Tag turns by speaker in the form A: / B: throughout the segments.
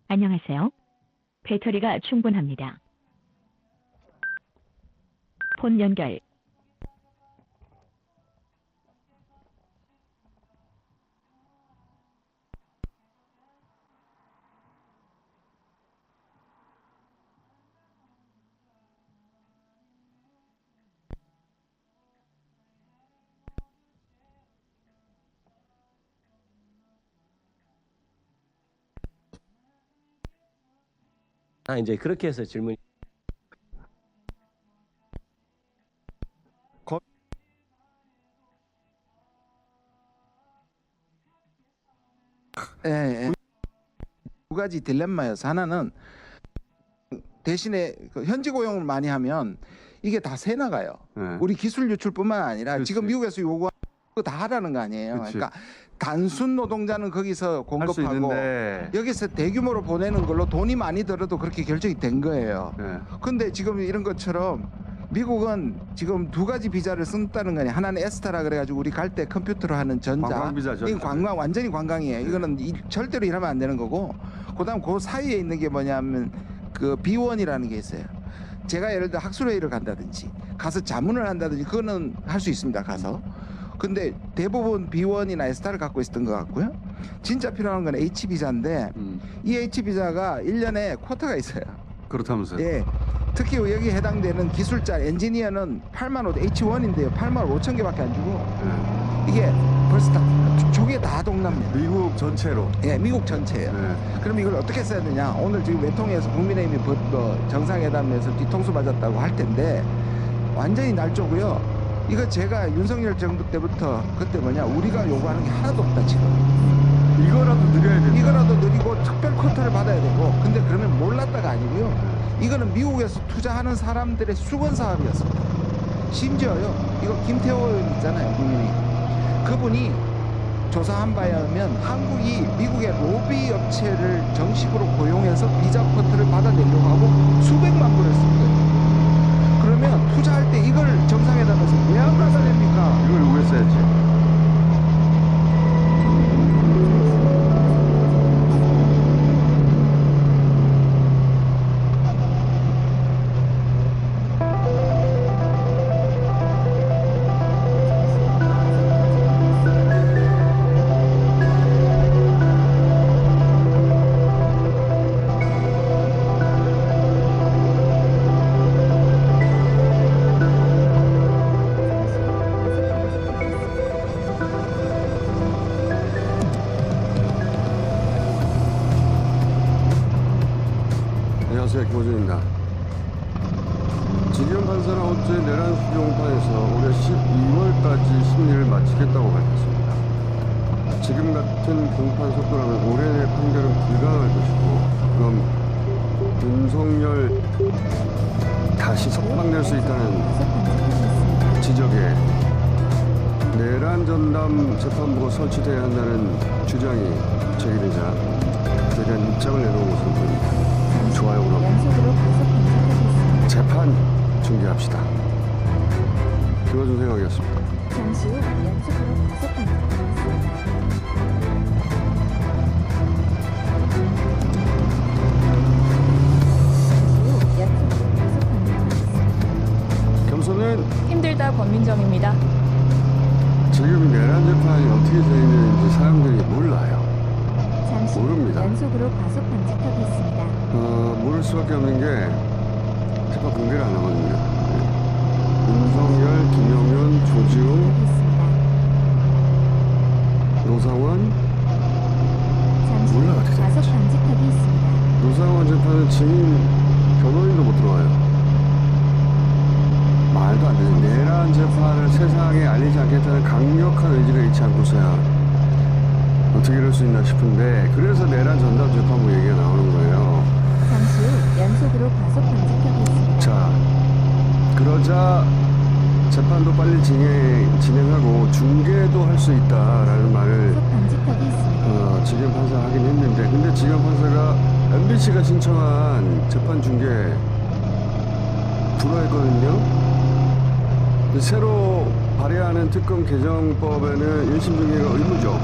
A: 안녕하세요. 배터리가 충분합니다. 폰 연결.
B: 이제 그렇게 해서 질문이
C: 예. 두 가지 딜레마여서 하나는 대신에 그 현지 고용을 많이 하면 이게 다 새 나가요.
D: 네.
C: 우리 기술 유출뿐만 아니라
D: 그렇지.
C: 지금 미국에서 요구하는 거 다 하라는 거 아니에요.
D: 그렇지.
C: 그러니까 단순 노동자는 거기서
D: 할 수
C: 공급하고
D: 있는데.
C: 여기서 대규모로 보내는 걸로 돈이 많이 들어도 그렇게 결정이 된 거예요.
D: 네.
C: 근데 지금 이런 것처럼 미국은 지금 두 가지 비자를 쓴다는 거냐. 하나는 에스타라 그래가지고 우리 갈 때 컴퓨터로 하는 전자.
D: 관광 비자죠.
C: 이건 관광 완전히 관광이에요. 이거는 절대로 일하면 안 되는 거고. 그다음 그 사이에 있는 게 뭐냐면 그 B1이라는 게 있어요. 제가 예를 들어 학술회의를 간다든지 가서 자문을 한다든지 그거는 할 수 있습니다. 가서. 근데 대부분 B1이나 에스타를 갖고 있었던 것 같고요. 진짜 필요한 건 H 비자인데 이 H 비자가 1년에 쿼터가 있어요.
D: 그렇다면서요.
C: 예. 특히 여기 해당되는 기술자 엔지니어는 8만 5 H1인데요. 8만 5천 개밖에 안 주고
D: 네.
C: 이게 벌써 다 저게 다 동남입니다.
D: 미국 전체로.
C: 예, 미국 전체예요.
D: 네.
C: 그럼 이걸 어떻게 써야 되냐? 오늘 지금 외통위에서 국민의힘이 정상회담에서 뒤통수 맞았다고 할 텐데 완전히 날조고요. 이거 제가 윤석열 정부 때부터 그때 우리가 요구하는 게 하나도 없다 지금.
D: 이거라도 느려야 된다.
C: 이거라도 느리고 특별 쿼터를 받아야 되고. 근데 그러면 몰랐다가 아니고요. 이거는 미국에서 투자하는 사람들의 수건 사업이었습니다. 심지어요. 이거 김태호 의원 있잖아요. 국민이. 그분이 조사한 바에 의하면 한국이 미국의 로비 업체를 정식으로 고용해서 비자 쿼터를 받아내려고 하고 수백만 불을 씁니다. 그러면 투자할 때 이걸 정상회담에서 왜 안 받아냅니까?
D: 이걸 요구했어야지. 안녕하세요, 김호준입니다. 지금 판사는 어제 내란 수정판에서 올해 12월까지 심리를 마치겠다고 밝혔습니다. 지금 같은 공판 속도라면 올해 내 판결은 불가능할 것이고, 그럼 윤석열 다시 석방될 수 있다는 지적에 내란 전담 재판부가 설치돼야 한다는 주장이 제기되자 그에 대한 입장을 내놓은 것으로 보입니다. 좋아요, 그럼
E: 연속으로 과속 방지턱이 있습니다.
D: 재판 중계합시다. 김어준 생각이었습니다.
E: 잠시 후 연속으로 과속 방지턱이 있습니다. 잠시 후 연속으로 과속 방지턱이 있습니다.
D: 겸손은
F: 힘들다 권민정입니다.
D: 지금 내란 재판이 어떻게 진행되는지 사람들이 몰라요.
E: 잠시 후
D: 모릅니다.
E: 연속으로 과속 방지턱이 있습니다.
D: 모를 수밖에 없는 게 재판 공개를 안 하거든요. 네. 윤석열, 김영현, 조지웅,
E: 방지턱이 있습니다.
D: 노상원,
E: 잠시 후
D: 몰라, 어떻게
E: 과속
D: 될지.
E: 방지턱이 있습니다.
D: 노상원 재판은 증인 변호인도 못 들어와요. 말도 안 되는 내란 재판을 세상에 알리지 않겠다는 강력한 의지를 잃지 않고서야 어떻게 이럴 수 있나 싶은데, 그래서 내란 전담 재판부 얘기가 나오는 거예요.
E: 잠시 후 연속으로 과속 방지턱이 있습니다.
D: 자, 그러자 재판도 빨리 진행하고 중계도 할 수 있다라는 말을
E: 과속 방지턱이 있습니다.
D: 지금 판사가 하긴 했는데, 근데 지금 판사가 MBC가 신청한 재판 중계 불허했거든요. 새로 발의하는 특검 개정법에는 1심 중계가 의무죠.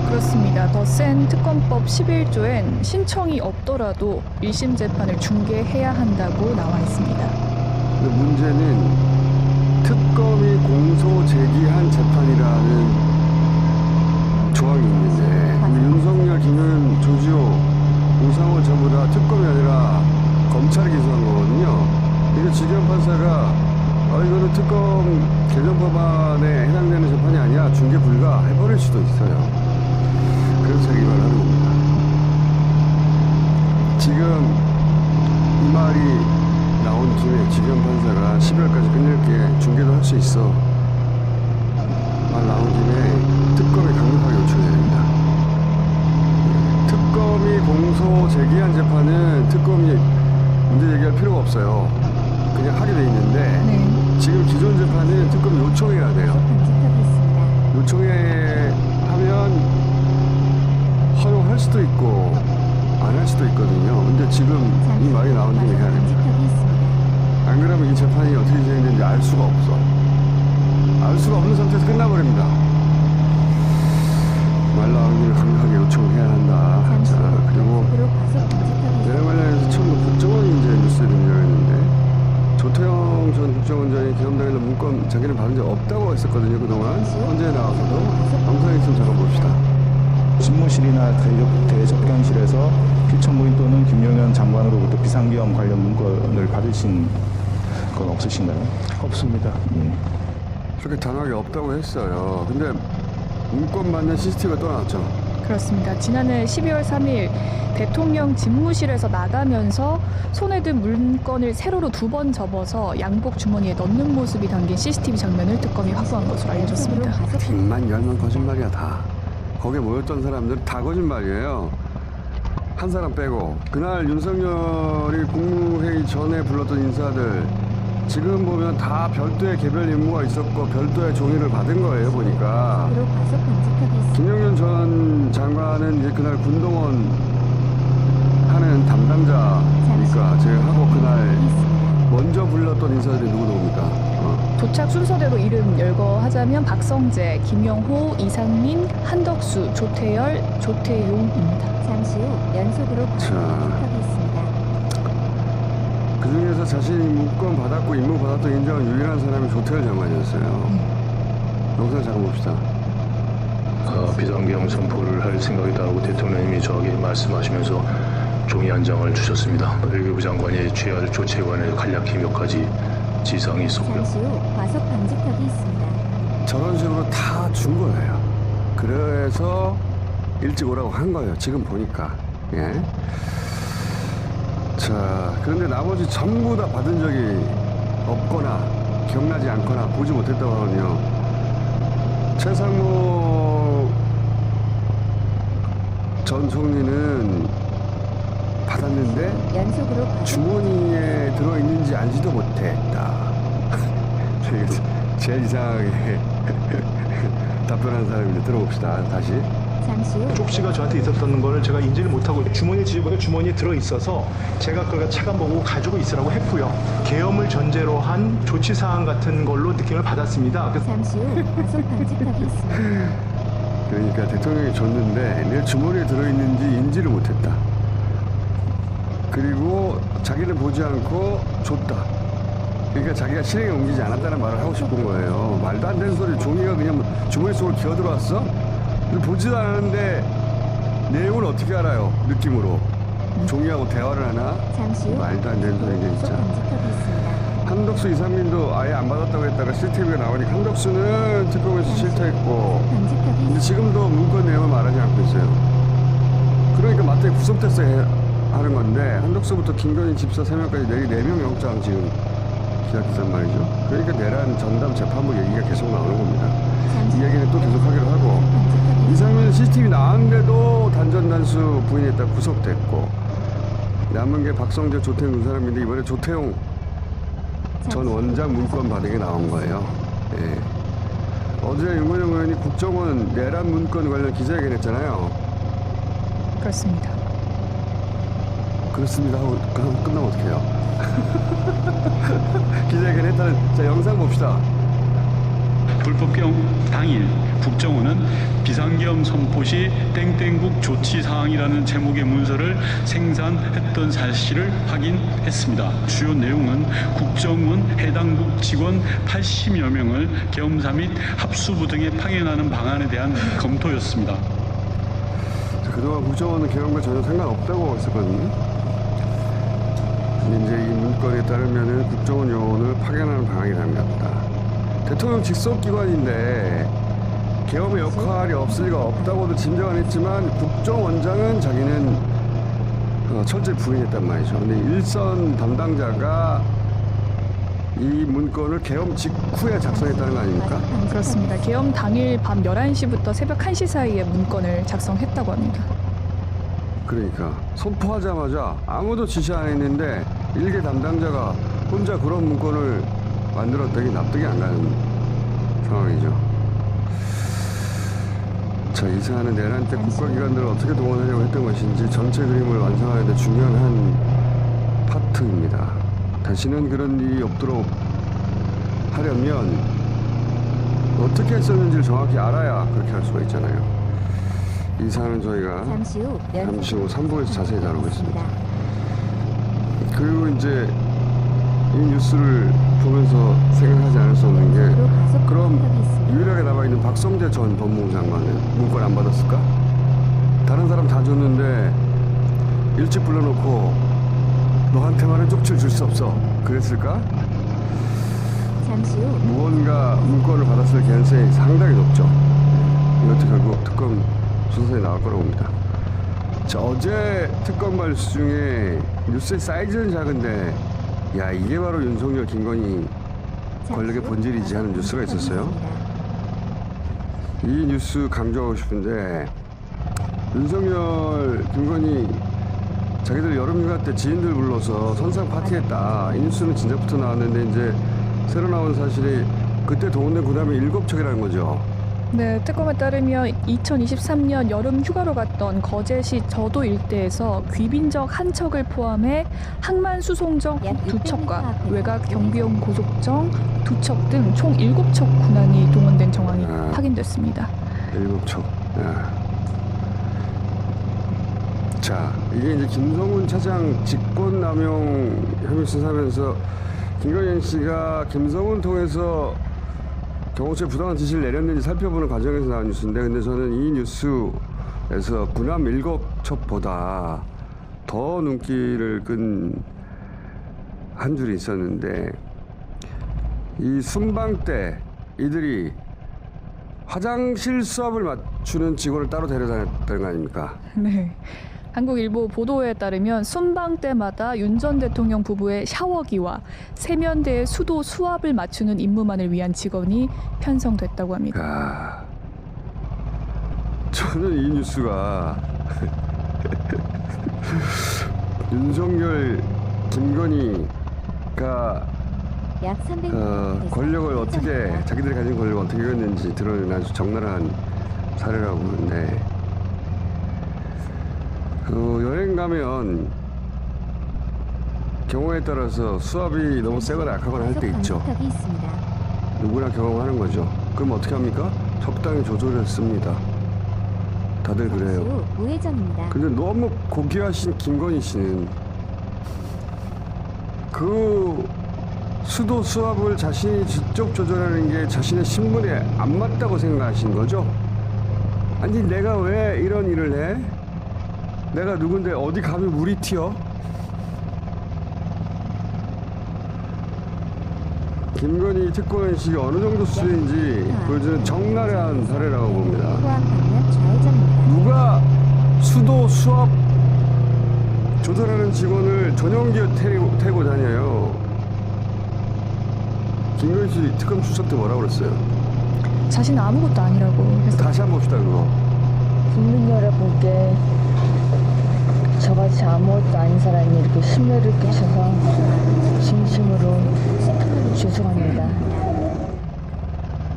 F: 그렇습니다. 더 센 특검법 11조엔 신청이 없더라도 1심 재판을 중개해야 한다고 나와 있습니다.
D: 근데 문제는 특검이 공소 제기한 재판이라는 조항이 있는데 윤석열, 김현, 조지호, 우상호 전부 다 특검이 아니라 검찰이 기소한 거거든요. 이거 지기현 판사가 이거는 특검 개정 법안에 해당되는 재판이 아니야, 중개 불가 해버릴 수도 있어요. 그래서 제가 이 말을 하는 겁니다. 지금 이 말이 나온 김에 지기현 판사가 12월까지 끝낼게, 중개도 할 수 있어 말 나온 김에 특검이 강력하게 요청해야 됩니다. 특검이 공소 제기한 재판은 특검이 문제 제기할 필요가 없어요. 그냥 하게 돼 있는데
F: 네.
D: 지금 기존 재판은 특검이 요청해야 돼요.
E: 간직하겠습니다.
D: 요청해 하면 허용할 수도 있고 안 할 수도 있거든요. 근데 지금 이 말이 나온 김에 해야 됩니다.
E: 간직하겠습니다.
D: 안 그러면 이 재판이 어떻게 진행되는지 알 수가 없어. 알 수가 없는 상태에서 끝나버립니다. 말 나온 김에 강력하게 요청해야 한다.
E: 잠시 후
D: 자, 그리고
E: 연속으로 과속 간직하겠습니다.
D: 내란 관련해서 처음 국정원이 이제 뉴스에 등장했는데 조태영 전 국정원장이 경험당일날 문건 자기는 받은 적 없다고 했었거든요. 그동안 헌재에 나와서도 영상이 있으면 잠깐 봅시다.
G: 집무실이나 대접견실에서 필천부인 또는 김용현 장관으로부터 비상계엄 관련 문건을 받으신 건 없으신가요?
B: 없습니다.
D: 그렇게 단호하게 없다고 했어요. 근데 문건 받는 CCTV가 또 나왔죠.
F: 그렇습니다. 지난해 12월 3일 대통령 집무실에서 나가면서 손에 든 물건을 세로로 2번 접어서 양복 주머니에 넣는 모습이 담긴 CCTV 장면을 특검이 확보한 것으로 알려졌습니다.
D: 뒷만 열만 거짓말이야 다. 거기에 모였던 사람들 다 거짓말이에요. 한 사람 빼고. 그날 윤석열이 국무회의 전에 불렀던 인사들 지금 보면 다 별도의 개별 임무가 있었고 별도의 종이를 받은 거예요. 보니까
E: 으로 과속 간직하겠습니다.
D: 김용현 전 장관은 이제 그날 군동원 하는 담당자니까 제가 하고 그날 먼저 불렀던 인사들이 누구 누굽니까?
F: 도착 순서대로 이름 열거하자면 박성재, 김영호, 이상민, 한덕수, 조태열, 조태용입니다.
E: 잠시 후 연속으로 과속
D: 자.
E: 간직하겠습니다.
D: 그 중에서 자신이 문건 받았고 임무 받았던 인정한 유일한 사람이 조태열 장관이었어요. 영상 잠깐 봅시다.
H: 비상계엄 선포를 할 생각이다라고 대통령님이 저에게 말씀하시면서 종이 한 장을 주셨습니다. 외교부 장관이 취할 조치에 관해 간략히 몇 가지 지상이 있었고요.
E: 잠시 후 과속 간직하겠습니다.
D: 저런 식으로 다 준 거예요. 그래서 일찍 오라고 한 거예요. 지금 보니까. 예. 자, 그런데 나머지 전부 다 받은 적이 없거나 기억나지 않거나 보지 못했다고 하거든요. 최상무 전 총리는 받았는데
E: 연속으로 과속
D: 주머니에 들어있는지 알지도 못했다. 되게 제일 이상하게 답변한 사람인데 들어봅시다. 다시.
E: 잠시 후
I: 쪽지가 저한테 있었던 거를 제가 인지를 못하고 주머니에 뒤집어서 주머니에 들어있어서 제가 그걸 차관 보고 가지고 있으라고 했고요. 계엄을 전제로 한 조치사항 같은 걸로 느낌을 받았습니다. 그래서
E: 잠시 후 과속 간직하겠습니다.
D: 그러니까 대통령이 줬는데 내 주머니에 들어있는지 인지를 못했다. 그리고 자기는 보지 않고 줬다. 그러니까 자기가 실행에 옮기지 않았다는 말을 하고 싶은 거예요. 말도 안 되는 소리. 종이가 그냥 주머니 속으로 기어들어왔어? 보지도 않았는데 내용을 어떻게 알아요? 느낌으로. 종이하고 대화를 하나?
E: 잠시 후
D: 말도 안 되는 소리인데
E: 과속
D: 진짜.
E: 간직하겠습니다.
D: 한덕수, 이상민도 아예 안 받았다고 했다가 CCTV가 나오니까 한덕수는 특검에서 싫다했고 근데
E: 간직하겠습니다.
D: 지금도 문건 내용을 말하지 않고 있어요. 그러니까 맞다이 구속됐어 하는 건데 한덕수부터 김건희 집사 3명까지 내리 4명 영장 지금 기각했단 말이죠. 그러니까 내란 전담 재판부 얘기가 계속 나오는 겁니다. 이 얘기는 또 계속 하기로 하고 이상민 CCTV 나왔는데도 단전단수 부인했다 구속됐고 남은 게 박성재, 조태용 두 사람인데 이번에 조태용 전 원장 문건 받은 게 나온 거예요. 예. 어제 윤건영 의원이 국정원 내란 문건 관련 기자회견 했잖아요.
F: 그렇습니다.
D: 그렇습니다 하고 끝나면 어떡해요? 기자회견 했다는 자 영상 봅시다.
J: 불법경 당일 국정원은 비상계엄 선포 시 땡땡국 조치 사항이라는 제목의 문서를 생산했던 사실을 확인했습니다. 주요 내용은 국정원 해당국 직원 80여 명을 계엄사 및 합수부 등에 파견하는 방안에 대한 검토였습니다.
D: 그동안 국정원은 계엄과 전혀 상관없다고 했었거든요. 근데 이제 이 문건에 따르면은 국정원 요원을 파견하는 방안이라는 겁니다. 대통령 직속기관인데 계엄의 역할이 없을 리가 없다고도 짐작은 했지만 국정원장은 자기는 철저히 부인했단 말이죠. 근데 일선 담당자가 이 문건을 계엄 직후에 작성했다는 거 아닙니까?
F: 그렇습니다. 계엄 당일 밤 11시부터 새벽 1시 사이에 문건을 작성했다고 합니다.
D: 그러니까 선포하자마자 아무도 지시 안 했는데 일개 담당자가 혼자 그런 문건을 만들었다니 납득이 안 가는 상황이죠. 자, 이 사안은 내란 때 국가기관들을 어떻게 동원하려고 했던 것인지 전체 그림을 완성하는 데 중요한 한 파트입니다. 다시는 그런 일이 없도록 하려면 어떻게 했었는지를 정확히 알아야 그렇게 할 수가 있잖아요. 이 사안은 저희가 잠시 후 3부에서 자세히 다루겠습니다. 그리고 이제 이 뉴스를 보면서 생각하지 않을 수 없는 게, 그럼 유일하게 남아있는 박성재 전 법무부 장관은 문건 안 받았을까? 다른 사람 다 줬는데 일찍 불러놓고 너한테만은 쪽지를 줄 수 없어 그랬을까?
E: 잠시 후
D: 무언가 문건을 받았을 가능성이 상당히 높죠. 이것도 결국 특검 수사에 나올 거라고 봅니다. 자, 어제 특검 뉴스 중에 뉴스의 사이즈는 작은데 야, 이게 바로 윤석열, 김건희 권력의 본질이지 하는 뉴스가 있었어요. 이 뉴스 강조하고 싶은데, 윤석열, 김건희 자기들 여름휴가 때 지인들 불러서 선상 파티했다. 이 뉴스는 진작부터 나왔는데 이제 새로 나온 사실이 그때 동원된 군함이 7척이라는 거죠.
F: 네, 특검에 따르면 2023년 여름 휴가로 갔던 거제시 저도 일대에서 귀빈적 한 척을 포함해 항만 수송정 2척과 외곽 경비용 고속정 2척 등 총 7척 군함이 동원된 정황이 확인됐습니다.
D: 7척. 자, 이게 이제 김성훈 차장 직권남용 혐의 수사하면서 김건희 씨가 김성훈 통해서 경호처에 부당한 지시를 내렸는지 살펴보는 과정에서 나온 뉴스인데, 근데 저는 이 뉴스에서 군함 7척보다 더 눈길을 끈 한 줄이 있었는데, 이 순방 때 이들이 화장실 수압을 맞추는 직원을 따로 데려다녔다는 거 아닙니까?
F: 네. 한국일보 보도에 따르면 순방 때마다 윤 전 대통령 부부의 샤워기와 세면대의 수도 수압을 맞추는 임무만을 위한 직원이 편성됐다고 합니다.
D: 야, 저는 이 뉴스가 윤석열, 김건희가 권력을 어떻게, 자기들이 가진 권력을 어떻게 이겼는지 드러낸 아주 적나라한 사례라고 보는데, 여행 가면 경우에 따라서 수압이 너무 세거나 약하거나 할 때 있죠. 누구나 경험하는 거죠. 그럼 어떻게 합니까? 적당히 조절했습니다. 다들 그래요. 근데 너무 고귀하신 김건희 씨는 그 수도 수압을 자신이 직접 조절하는 게 자신의 신분에 안 맞다고 생각하신 거죠? 아니, 내가 왜 이런 일을 해? 내가 누군데 어디 감히 물이 튀어? 김건희 특권의식이 어느 정도 수준인지 보여주는 적나라한 사례라고 봅니다. 누가 수도 수압 조절하는 직원을 전용기어 태고 다녀요? 김건희 씨 특검 출석 때 뭐라고 그랬어요?
F: 자신은 아무것도 아니라고 했어요.
D: 다시 한번 봅시다, 그거.
K: 국민 여러분께 저같이 아무것도 아닌 사람이 이렇게 신뢰를 끼쳐서 진심으로 죄송합니다.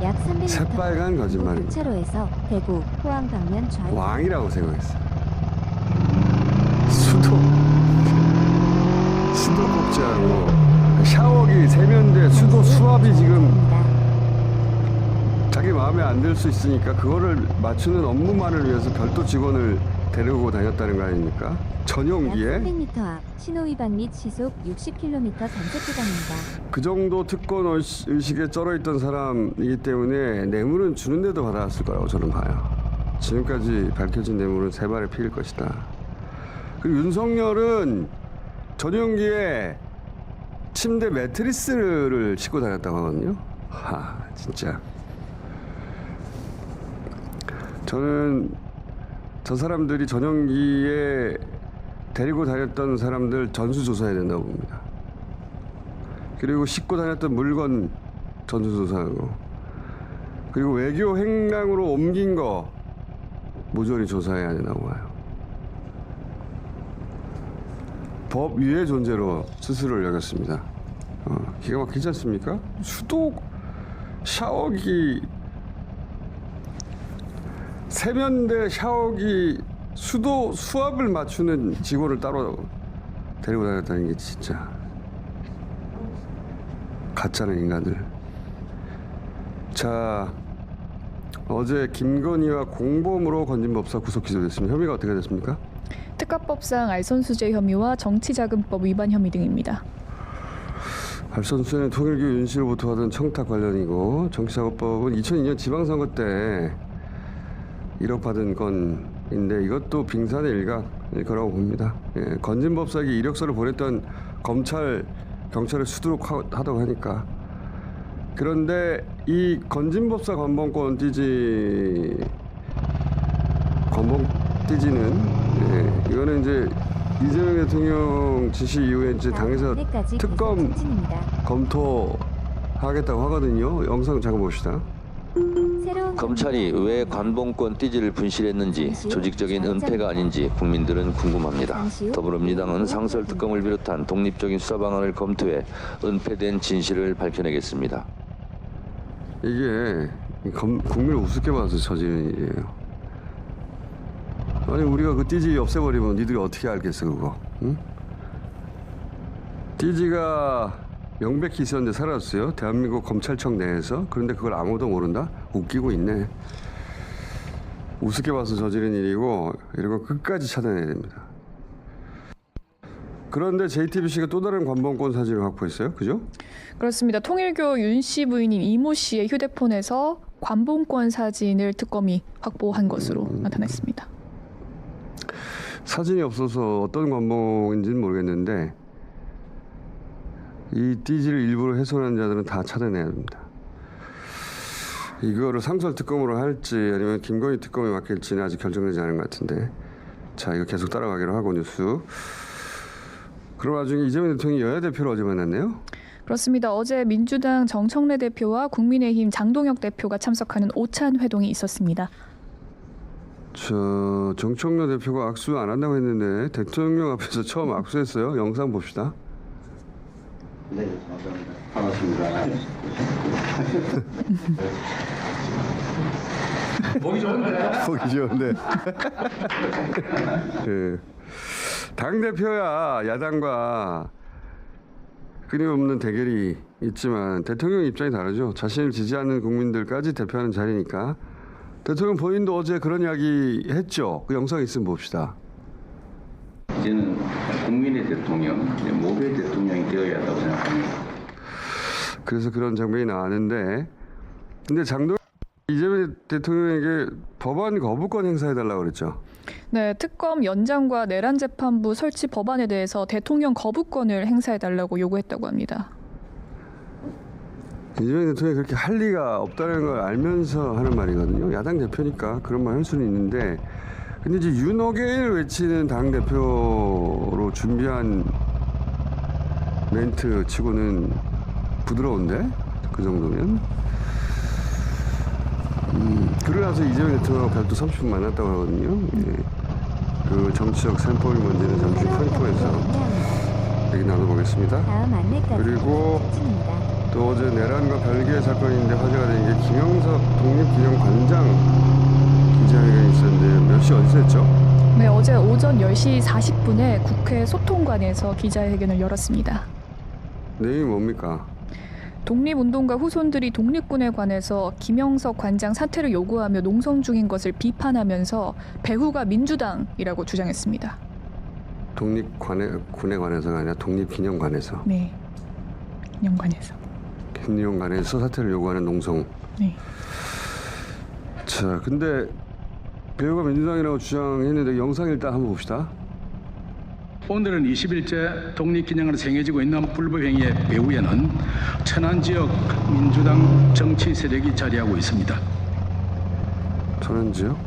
E: 약 300m
D: 새빨간 거짓말입니다.
E: 차로에서 대구 포항 방면 좌회
D: 왕이라고 생각했어요. 수도 꼭지하고 샤워기, 세면대, 수도 수압이 지금 자기 그게 마음에 안 들 수 있으니까 그거를 맞추는 업무만을 위해서 별도 직원을 데리고 다녔다는 거 아닙니까? 전용기에
E: 약 300m 앞 신호 위반 및 시속 60km 단속 구간입니다.
D: 그 정도 특권 의식에 쩔어있던 사람이기 때문에 뇌물은 주는데도 받아왔을 거라고 저는 봐요. 지금까지 밝혀진 뇌물은 3발의 피일 것이다. 그리고 윤석열은 전용기에 침대 매트리스를 싣고 다녔다고 하거든요. 진짜. 저는 저 사람들이 전용기에 데리고 다녔던 사람들 전수조사해야 된다고 봅니다. 그리고 싣고 다녔던 물건 전수조사하고, 그리고 외교 행랑으로 옮긴 거 모조리 조사해야 된다고 봐요. 법 위의 존재로 스스로를 여겼습니다. 기가 막히지 않습니까? 수도 샤워기, 세면대 샤워기 수도 수압을 맞추는 직원을 따로 데리고 다녔다는 게 진짜 가짜는 인간들. 자, 어제 김건희와 공범으로 건진법사 구속 기소됐습니다. 혐의가 어떻게 됐습니까?
F: 특가법상 알선수재 혐의와 정치자금법 위반 혐의 등입니다.
D: 알선수재는 통일교 윤씨로부터 받은 청탁 관련이고, 정치자금법은 2002년 지방선거 때 1억 받은 건인데 이것도 빙산의 일각일 거라고 봅니다. 건진법사에게 이력서를 보냈던 경찰을 수두룩하다고 하니까. 그런데 이 건진법사 관봉권 띠지는 이거는 이제 이재명 대통령 지시 이후에 이제 당에서 특검 검토하겠다고 하거든요. 영상 잠깐 봅시다.
L: 검찰이 왜 관봉권 띠지를 분실했는지 조직적인 은폐가 아닌지 국민들은 궁금합니다. 더불어민주당은 상설특검을 비롯한 독립적인 수사 방안을 검토해 은폐된 진실을 밝혀내겠습니다.
D: 이게 국민을 우습게 봐서 저지른 일이에요. 아니 우리가 그 띠지 없애버리면 니들이 어떻게 알겠어 그거? 응? 띠지가 명백히 있었는데 사라졌어요. 대한민국 검찰청 내에서. 그런데 그걸 아무도 모른다? 웃기고 있네. 우습게 봐서 저지른 일이고 이런 거 끝까지 찾아내야 됩니다. 그런데 JTBC가 또 다른 관봉권 사진을 확보했어요. 그죠?
F: 그렇습니다. 통일교 윤 씨 부인인 이모 씨의 휴대폰에서 관봉권 사진을 특검이 확보한 것으로 나타났습니다.
D: 사진이 없어서 어떤 관봉인지는 모르겠는데 이 띠지를 일부러 훼손한 자들은 다 찾아내야 됩니다. 이거를 상설 특검으로 할지 아니면 김건희 특검에 맡길지는 아직 결정되지 않은 것 같은데, 자 이거 계속 따라가기로 하고 뉴스. 그런 와중에 이재명 대통령이 여야 대표를 어제 만났네요.
F: 그렇습니다. 어제 민주당 정청래 대표와 국민의힘 장동혁 대표가 참석하는 오찬 회동이 있었습니다.
D: 저 정청래 대표가 악수 안 한다고 했는데 대통령 앞에서 처음 악수했어요. 영상 봅시다.
M: 네, 반갑습니다. 보기 좋은데.
D: 보기 좋은데. 네. 당 대표야 야당과 끊임없는 대결이 있지만 대통령 입장이 다르죠. 자신을 지지하는 국민들까지 대표하는 자리니까. 대통령 본인도 어제 그런 이야기 했죠. 그 영상 있으면 봅시다.
M: 이제는 국민의 대통령, 모두의 대통령이 되어야 한다고 생각합니다.
D: 그래서 그런 장면이 나왔는데, 근데 이재명 대통령에게 법안 거부권 행사해달라고 그랬죠.
F: 네, 특검 연장과 내란 재판부 설치 법안에 대해서 대통령 거부권을 행사해달라고 요구했다고 합니다.
D: 이재명 대통령이 그렇게 할 리가 없다는 걸 알면서 하는 말이거든요. 야당 대표니까 그런 말 할 수는 있는데, 근데 이제 윤어게인을 외치는 당 대표로 준비한 멘트 치고는 부드러운데 그 정도면. 그러고 나서 이재명 대통령과 별도 30분 만났다고 하거든요. 예. 그 정치적 셈법이 뭔지는 잠시 폰포에서 얘기 나눠보겠습니다. 그리고 또 어제 내란과 별개의 사건인데 화제가 된 게 김영석 독립기념관장 기자회견이 있었는데 몇 시 어디서 했죠?
F: 네, 어제 오전 10시 40분에 국회 소통관에서 기자회견을 열었습니다.
D: 내용이 뭡니까?
F: 독립운동가 후손들이 독립군에 관해서 김영석 관장 사퇴를 요구하며 농성 중인 것을 비판하면서 배후가 민주당이라고 주장했습니다.
D: 독립군에 관해서가 아니라 독립기념관에서.
F: 네, 기념관에서.
D: 기념관에서 사퇴를 요구하는 농성.
F: 네.
D: 자, 근데 배우가 민주당이라고 주장했는데 영상 일단 한번 봅시다.
J: 오늘은 20일째 독립기념관에 생겨지고 있는 불법행위의 배후에는 천안지역 민주당 정치 세력이 자리하고 있습니다.
D: 천안지역?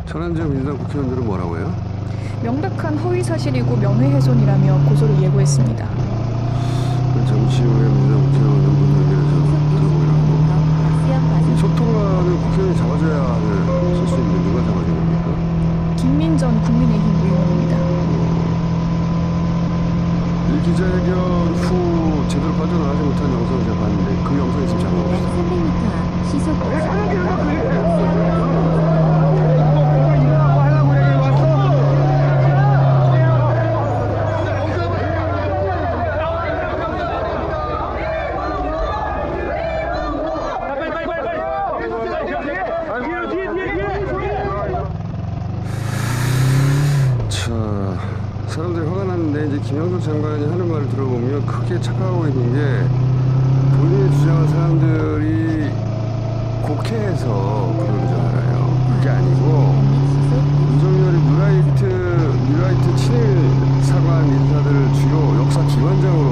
D: 천안지역 민주당 국회의원들은 뭐라고 해요?
F: 명백한 허위사실이고 명예훼손이라며 고소를 예고했습니다.
D: 잠시 후에 민주당 국회의원은 모두 의견에서 들어보기로 하고 이 소통관을 국회의원이 잡아줘야 할 수 있는데 누가 잡아준 겁니까?
F: 김민전 국민의힘 의원입니다.
D: 이 기자회견 후 제대로 빠져나가지 못한 영상을 제가 봤는데 그 영상이 지금 잡아봅시다.
E: 300m 앞 시속
D: 사람들이 화가 났는데 이제 김영석 장관이 하는 말을 들어보면 크게 착각하고 있는 게 본인이 주장한 사람들이 곡해해서 그러는 줄 알아요. 그게 아니고 윤석열이 뉴라이트 친일 사관 인사들을 주요 역사 기관장으로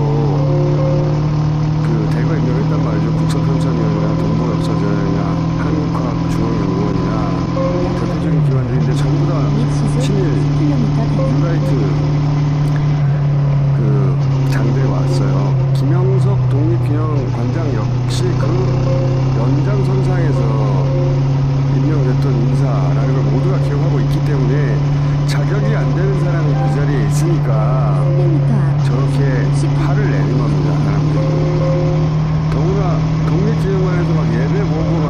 D: 그 대거 임명했단 말이죠. 국사편찬위원이나 동부역사전이나 한국과학중앙연구원이나 대표적인 기관들인데 전부 다 친일 뉴라이트 그 장들이 왔어요. 김영석 독립기념관장 역시 그 연장선상에서 임명됐던 인사라는 걸 모두가 기억하고 있기 때문에 자격이 안 되는 사람이 그 자리에 있으니까 저렇게 화를 내는 겁니다. 사람들이. 더구나 독립기념관에서 막 예배 보고 막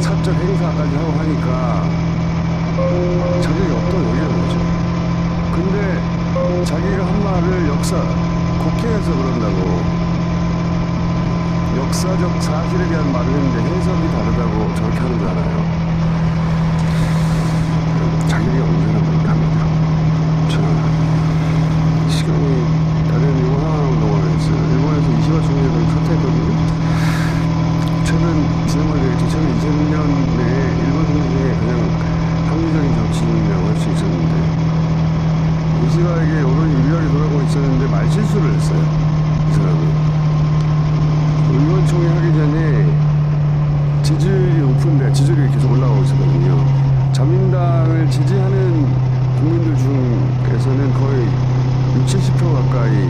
D: 사적 행사까지 하고 하니까 자격이 없던 얘기는 거죠. 근데 자기가 한 말을 곡해해서 그런다고 역사적 사실에 대한 말을 했는데 해석이 다르다고 저렇게 하는 줄 알아요. 자격이 없는 사람들이 합니다. 저 시간이 다른 이거 하나만 넘어가겠어요. 일본에서 이시바 총리를 사퇴했거든요. 지난번에 얘기했죠. 최근 2000년 내에 일본 정치 중에 가장 합리적인 정치인이라고 할 수 있었는데 이시바에게 여론이 유리하게 돌아가고 있었는데 말실수를 했어요. 이 사람이. 의원총회 하기 전에 지지율이 높은데 지지율이 계속 올라가고 있었거든요. 자민당을 지지하는 국민들 중에서는 거의 60, 70% 가까이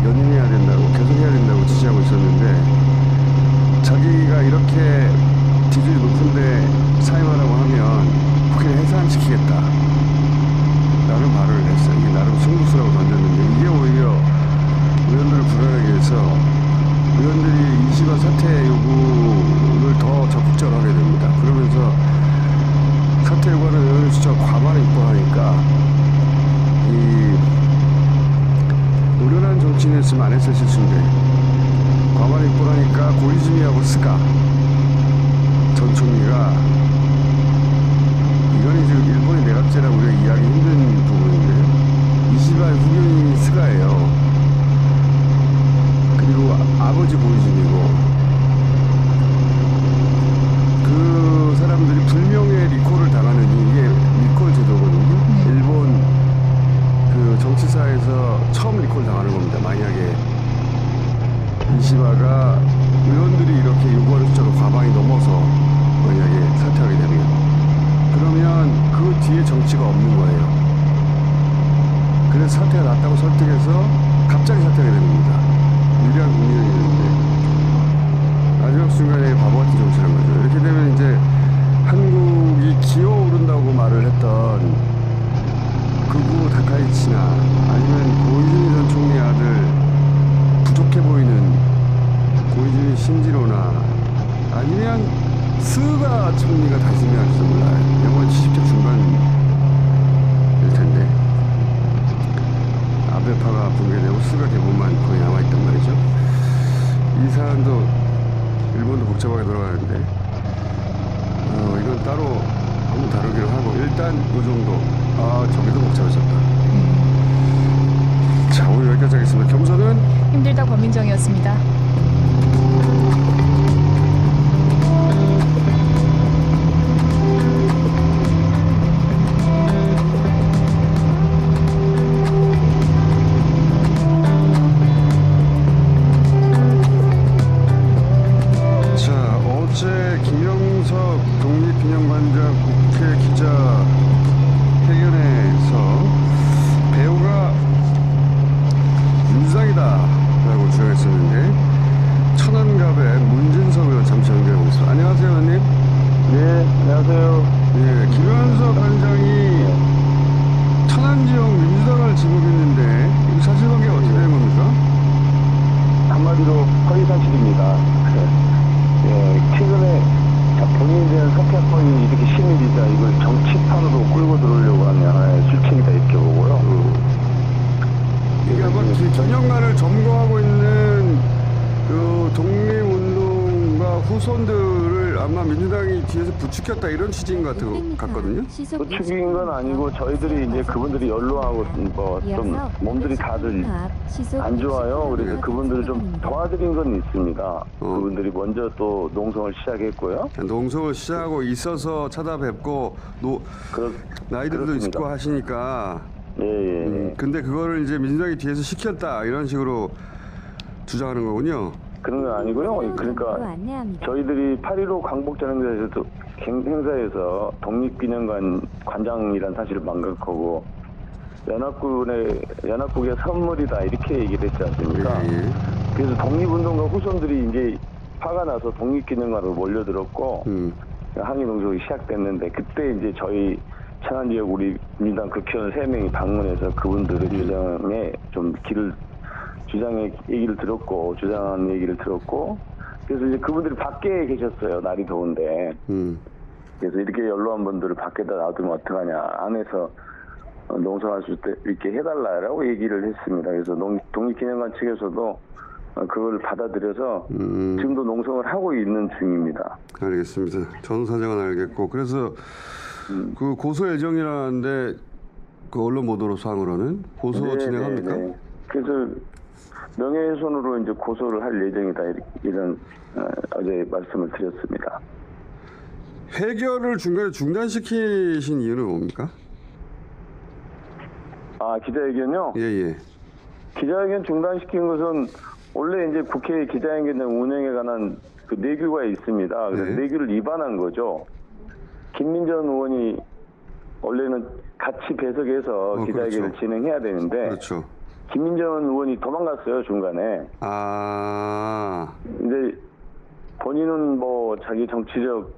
D: 연임해야 된다고 계속 해야 된다고 지지하고 있었는데 자기가 이렇게 지지율이 높은데 사임하라고 하면 국회를 해산시키겠다 라는 말을 했어요. 이게 나름 승부수라고 던졌는데 이게 오히려 의원들을 불안하게 해서 의원들이 이시바 사퇴 요구를 더 적극적으로 하게 됩니다. 그러면서 사퇴 요구하는 의원의 숫자가 과반에 육박하니까 이 노련한 정치인이었으면 안 했을 실수인데 과반에 육박하니까 고이즈미하고 스가 전 총리가 이건 이제 일본의 내각제라고 우리가 이해하기 힘든 부분인데요. 이시바의 후견인이 스가예요. 그리고 아버지 고이즈미고 그 사람들이 불명예 리콜을 당하는 이게 리콜 제도거든요. 일본 그 정치사에서 처음 리콜 당하는 겁니다. 만약에 이시바가 의원들이 이렇게 요구하는 숫자가 과반이 넘어서 만약에 사퇴하게 되면 그러면 그 뒤에 정치가 없는 거예요. 그래서 사퇴가 낫다고 설득해서 갑자기 사퇴하게 됩니다. 유리한 국민의힘인데 마지막 순간에 바보 같은 정치란 거죠. 이렇게 되면 이제 한국이 기어오른다고 말을 했던 극우 다카이치나 아니면 고이즈미 전 총리 아들 부족해 보이는 고이즈미 신지로나 아니면 스가 총리가 다스려할지도 몰라요. 영원 70대 중반일 텐데 아베파가 붕괴되고 스가 대부분만 거의 남아있단 말이죠. 이 사안도 일본도 복잡하게 돌아가는데 이건 따로 한번 다루기로 하고 일단 이 정도. 저기도 복잡해졌다. 자, 오늘 여기까지 하겠습니다. 겸손은
F: 힘들다 권민정이었습니다.
D: 어제 김영석 독립기념관장 국회 기자회견에서 배우가 윤상이다라고 주장했었는데 천안갑의 문진석 의원 잠시 연결하고 있습니다. 안녕하세요, 의원님.
N: 네, 안녕하세요.
D: 예, 김영석 관장이 천안 지역 민주당을 지목했는데 이 사실관계가 어떻게 된 겁니까?
N: 한마디로 허위사실입니다. 최근에 본인들은 사퇴권이 이렇게 심해지자 이걸 정치판으로 끌고 들어오려고 하는 하나의 술책이다 이렇게 보고요.
D: 이게 아마 기념관을 점거하고 있는 그 독립운동가 후손들을 아마 민주당이 뒤에서 부추겼다 이런 취지인 것 같거든요.
N: 부추긴 건 아니고 저희들이 이제 그분들이 연로하고 뭐 좀 몸들이 다들 안 좋아요. 그래서 그분들을 좀 도와드린 건 있습니다. 그분들이 먼저 또 농성을 시작했고요.
D: 농성을 시작하고 있어서 찾아뵙고 나이들도
N: 그렇습니다.
D: 있고 하시니까.
N: 예.
D: 근데 그거를 이제 민주당이 뒤에서 시켰다 이런 식으로 주장하는 거군요.
N: 그런 건 아니고요. 그러니까 저희들이 8.15 광복절 행사에서 독립기념관 관장이란 사실을 망각하고 연합국의 선물이다 이렇게 얘기를 했지 않습니까? 그래서 독립운동가 후손들이 이제 화가 나서 독립기념관으로 몰려들었고 항의 농성이 시작됐는데 그때 이제 저희 천안 지역 우리 민주당 국회의원 3명이 방문해서 그분들의 주장의 얘기를 들었고 주장하는 얘기를 들었고 그래서 이제 그분들이 밖에 계셨어요. 날이 더운데. 그래서 이렇게 연로한 분들을 밖에다 놔두면 어떡하냐. 안에서 농성할 수 있게 해달라고 얘기를 했습니다. 그래서 독립기념관 측에서도 그걸 받아들여서 지금도 농성을 하고 있는 중입니다.
D: 알겠습니다. 전 사정은 알겠고 그래서 그 고소 예정이라는데 그 언론 보도 상으로는 고소 진행합니까?
N: 네. 그래서 명예훼손으로 이제 고소를 할 예정이다 이런 어제 말씀을 드렸습니다.
D: 회견을 중간에 중단시키신 이유는 뭡니까?
N: 기자회견요?
D: 예.
N: 기자회견 중단시킨 것은 원래 이제 국회 기자회견장 운영에 관한 그 내규가 있습니다. 그래서 내규를 위반한 거죠. 김민전 의원이 원래는 같이 배석해서 기자회견을 진행해야 되는데 김민전 의원이 도망갔어요 중간에. 근데 본인은 뭐 자기 정치적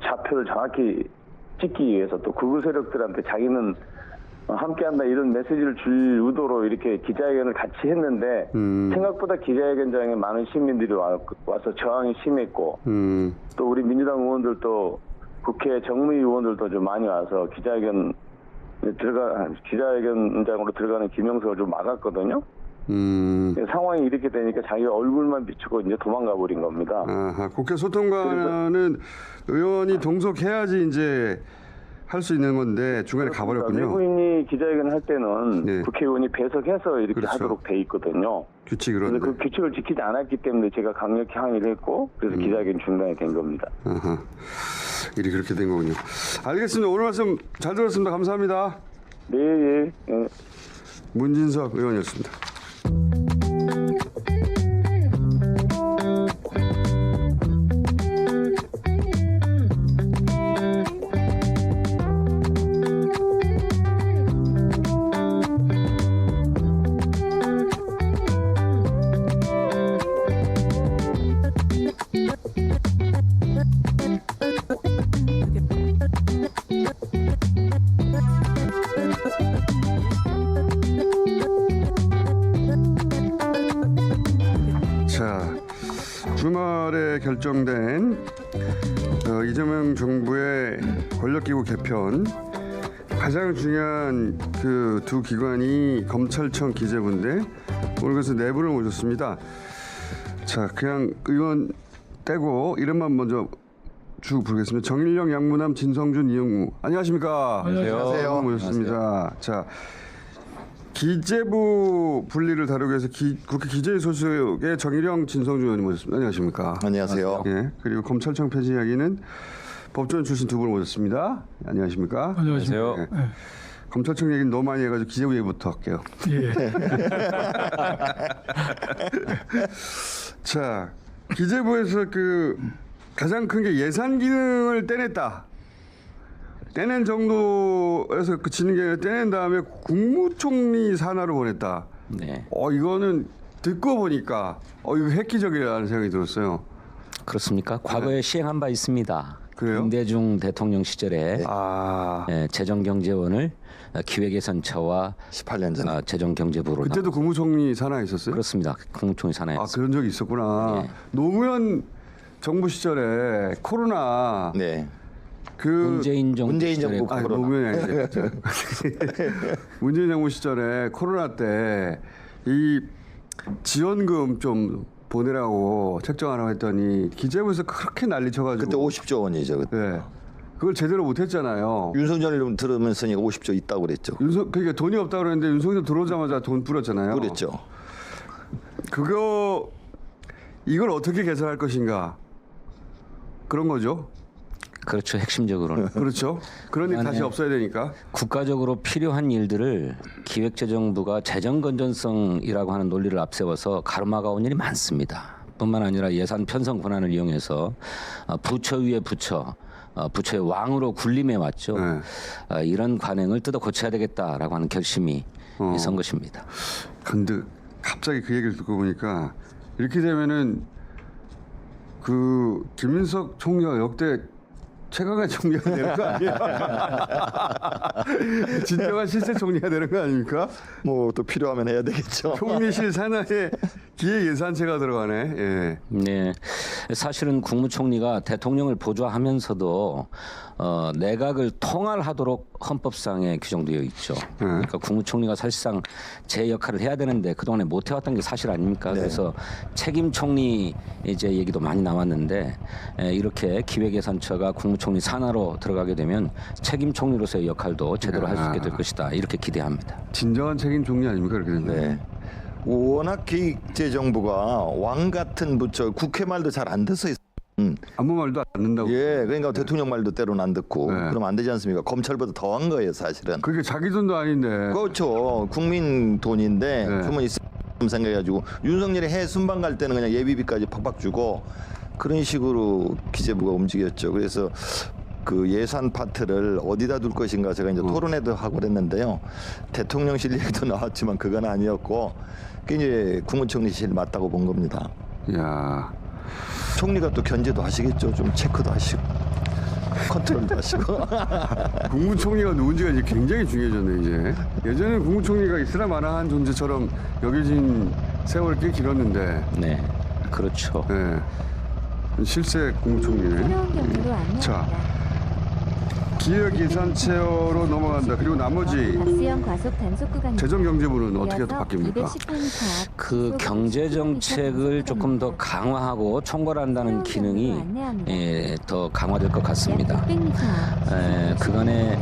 N: 좌표를 정확히 찍기 위해서 또 극우 세력들한테 자기는 함께한다 이런 메시지를 줄 의도로 이렇게 기자회견을 같이 했는데 생각보다 기자회견장에 많은 시민들이 와서 저항이 심했고 또 우리 민주당 의원들도 국회 정무위 의원들도 좀 많이 와서 기자회견장으로 들어가는 김영석을 좀 막았거든요. 상황이 이렇게 되니까 자기 얼굴만 비추고 이제 도망가 버린 겁니다.
D: 국회 소통관은 의원이 동석해야지 이제 할 수 있는 건데 중간에 가버렸군요.
N: 외부인이 기자회견 할 때는 국회의원이 배석해서 이렇게 하도록 돼 있거든요.
D: 규칙 그런데.
N: 그래서 그 규칙을 지키지 않았기 때문에 제가 강력히 항의를 했고 그래서 기자회견 중단이 된 겁니다.
D: 일이 그렇게 된 거군요. 알겠습니다. 오늘 말씀 잘 들었습니다. 감사합니다.
N: 네.
D: 문진석 의원이었습니다. 주말에 결정된 이재명 정부의 권력기구 개편 가장 중요한 그 두 기관이 검찰청 기재부인데 오늘 그래서 네 분을 모셨습니다. 자, 그냥 의원 떼고 이름만 먼저 쭉 부르겠습니다. 정일영, 양문남, 진성준, 이영우. 안녕하십니까?
O: 안녕하세요.
D: 모셨습니다. 자, 기재부 분리를 다루기 위해서 국회 기재위 소속의 정일영, 진성준 의원님 모셨습니다. 안녕하십니까?
O: 안녕하세요.
D: 예, 그리고 검찰청 폐지 이야기는 법조인 출신 두 분 모셨습니다. 안녕하십니까?
O: 안녕하세요.
D: 예. 검찰청 얘기는 너무 많이 해가지고 기재부 얘기부터 할게요.
O: 예.
D: 자, 기재부에서 그 가장 큰 게 예산 기능을 떼냈다. 떼낸 정도에서 그치는 게 아니라 떼낸 다음에 국무총리 산하로 보냈다.
B: 네.
L: 이거는
D: 듣고 보니까 이거 획기적이라는 생각이 들었어요.
B: 그렇습니까? 과거에 시행한 바 있습니다.
D: 그래요?
B: 김대중 대통령 시절에 재정경제원을 기획예산처와
O: 18년 전에
B: 재정경제부로
D: 그때도 국무총리 산하에 있었어요?
B: 그렇습니다. 국무총리 산하에
D: 그런 적이 있었구나.
B: 네.
D: 노무현 정부 시절에 코로나
B: 문재인 정부
O: 정부 코로나.
D: 노무현이 아니죠. 문재인 정부 시절에 코로나 때 이 지원금 좀 보내라고 책정하라고 했더니 기재부에서 그렇게 난리쳐가지고
O: 그때 50조 원이죠. 그때.
D: 네. 그걸 제대로 못했잖아요.
O: 윤석열 이름 들으면서 50조 있다고 그랬죠.
D: 그러니까 돈이 없다고 그랬는데 윤석열 들어오자마자 돈 뿌렸잖아요.
O: 그랬죠.
D: 이걸 어떻게 개선할 것인가 그런 거죠.
B: 그렇죠. 핵심적으로는.
D: 그렇죠. 그런 일 다시 없어야 되니까.
B: 국가적으로 필요한 일들을 기획재정부가 재정건전성이라고 하는 논리를 앞세워서 가로막아온 일이 많습니다. 뿐만 아니라 예산 편성 권한을 이용해서 부처 위에 부처, 부처의 왕으로 군림해 왔죠. 이런 관행을 뜯어 고쳐야 되겠다라고 하는 결심이 선 것입니다.
D: 근데 갑자기 그 얘기를 듣고 보니까 이렇게 되면은 그 김민석 총리가 역대 최강의 총리가 되는 거 아니에요? 진정한 실세 총리가 되는 거 아닙니까?
O: 뭐 또 필요하면 해야 되겠죠.
D: 총리실 산하에 기획 예산체가 들어가네. 예.
B: 네, 사실은 국무총리가 대통령을 보좌하면서도 내각을 통할하도록 헌법상에 규정되어 있죠. 그러니까 국무총리가 사실상 제 역할을 해야 되는데 그동안에 못 해왔던 게 사실 아닙니까?
O: 네.
B: 그래서 책임 총리 이제 얘기도 많이 나왔는데 이렇게 기획예산처가 국무총리 산하로 들어가게 되면 책임 총리로서의 역할도 제대로 할 수 있게 될 것이다. 이렇게 기대합니다.
D: 진정한 책임 총리 아닙니까? 그렇게 된다.
O: 네. 워낙 기획재정부가 왕 같은 부처 국회 말도 잘 안 듣어 있어요.
D: 아무 말도 안 듣는다고.
O: 예, 그러니까 대통령 말도 때로는 안 듣고 그러면 안 되지 않습니까? 검찰보다 더한 거예요, 사실은.
D: 그게 자기 돈도 아닌데.
O: 그렇죠. 국민 돈인데 주머니 생각해가지고 윤석열이 해 순방 갈 때는 그냥 예비비까지 팍팍 주고 그런 식으로 기재부가 움직였죠. 그래서 그 예산 파트를 어디다 둘 것인가 제가 이제 토론회도 하고 그랬는데요. 대통령실 얘기도 나왔지만 그건 아니었고 그게 이제 국무총리실 맞다고 본 겁니다.
D: 야.
O: 총리가 또 견제도 하시겠죠. 좀 체크도 하시고 컨트롤도 하시고.
D: 국무총리가 누군지가 이제 굉장히 중요해졌네 이제. 예전에는 국무총리가 있으나 마나한 존재처럼 여겨진 세월이 꽤 길었는데.
B: 네, 그렇죠.
D: 네. 실세 국무총리네. 자, 기획예산처로 넘어간다. 그리고 나머지 재정경제부는 어떻게 더 바뀝니까?
B: 그 경제정책을 조금 더 강화하고 총괄한다는 기능이 더 강화될 것 같습니다. 그간의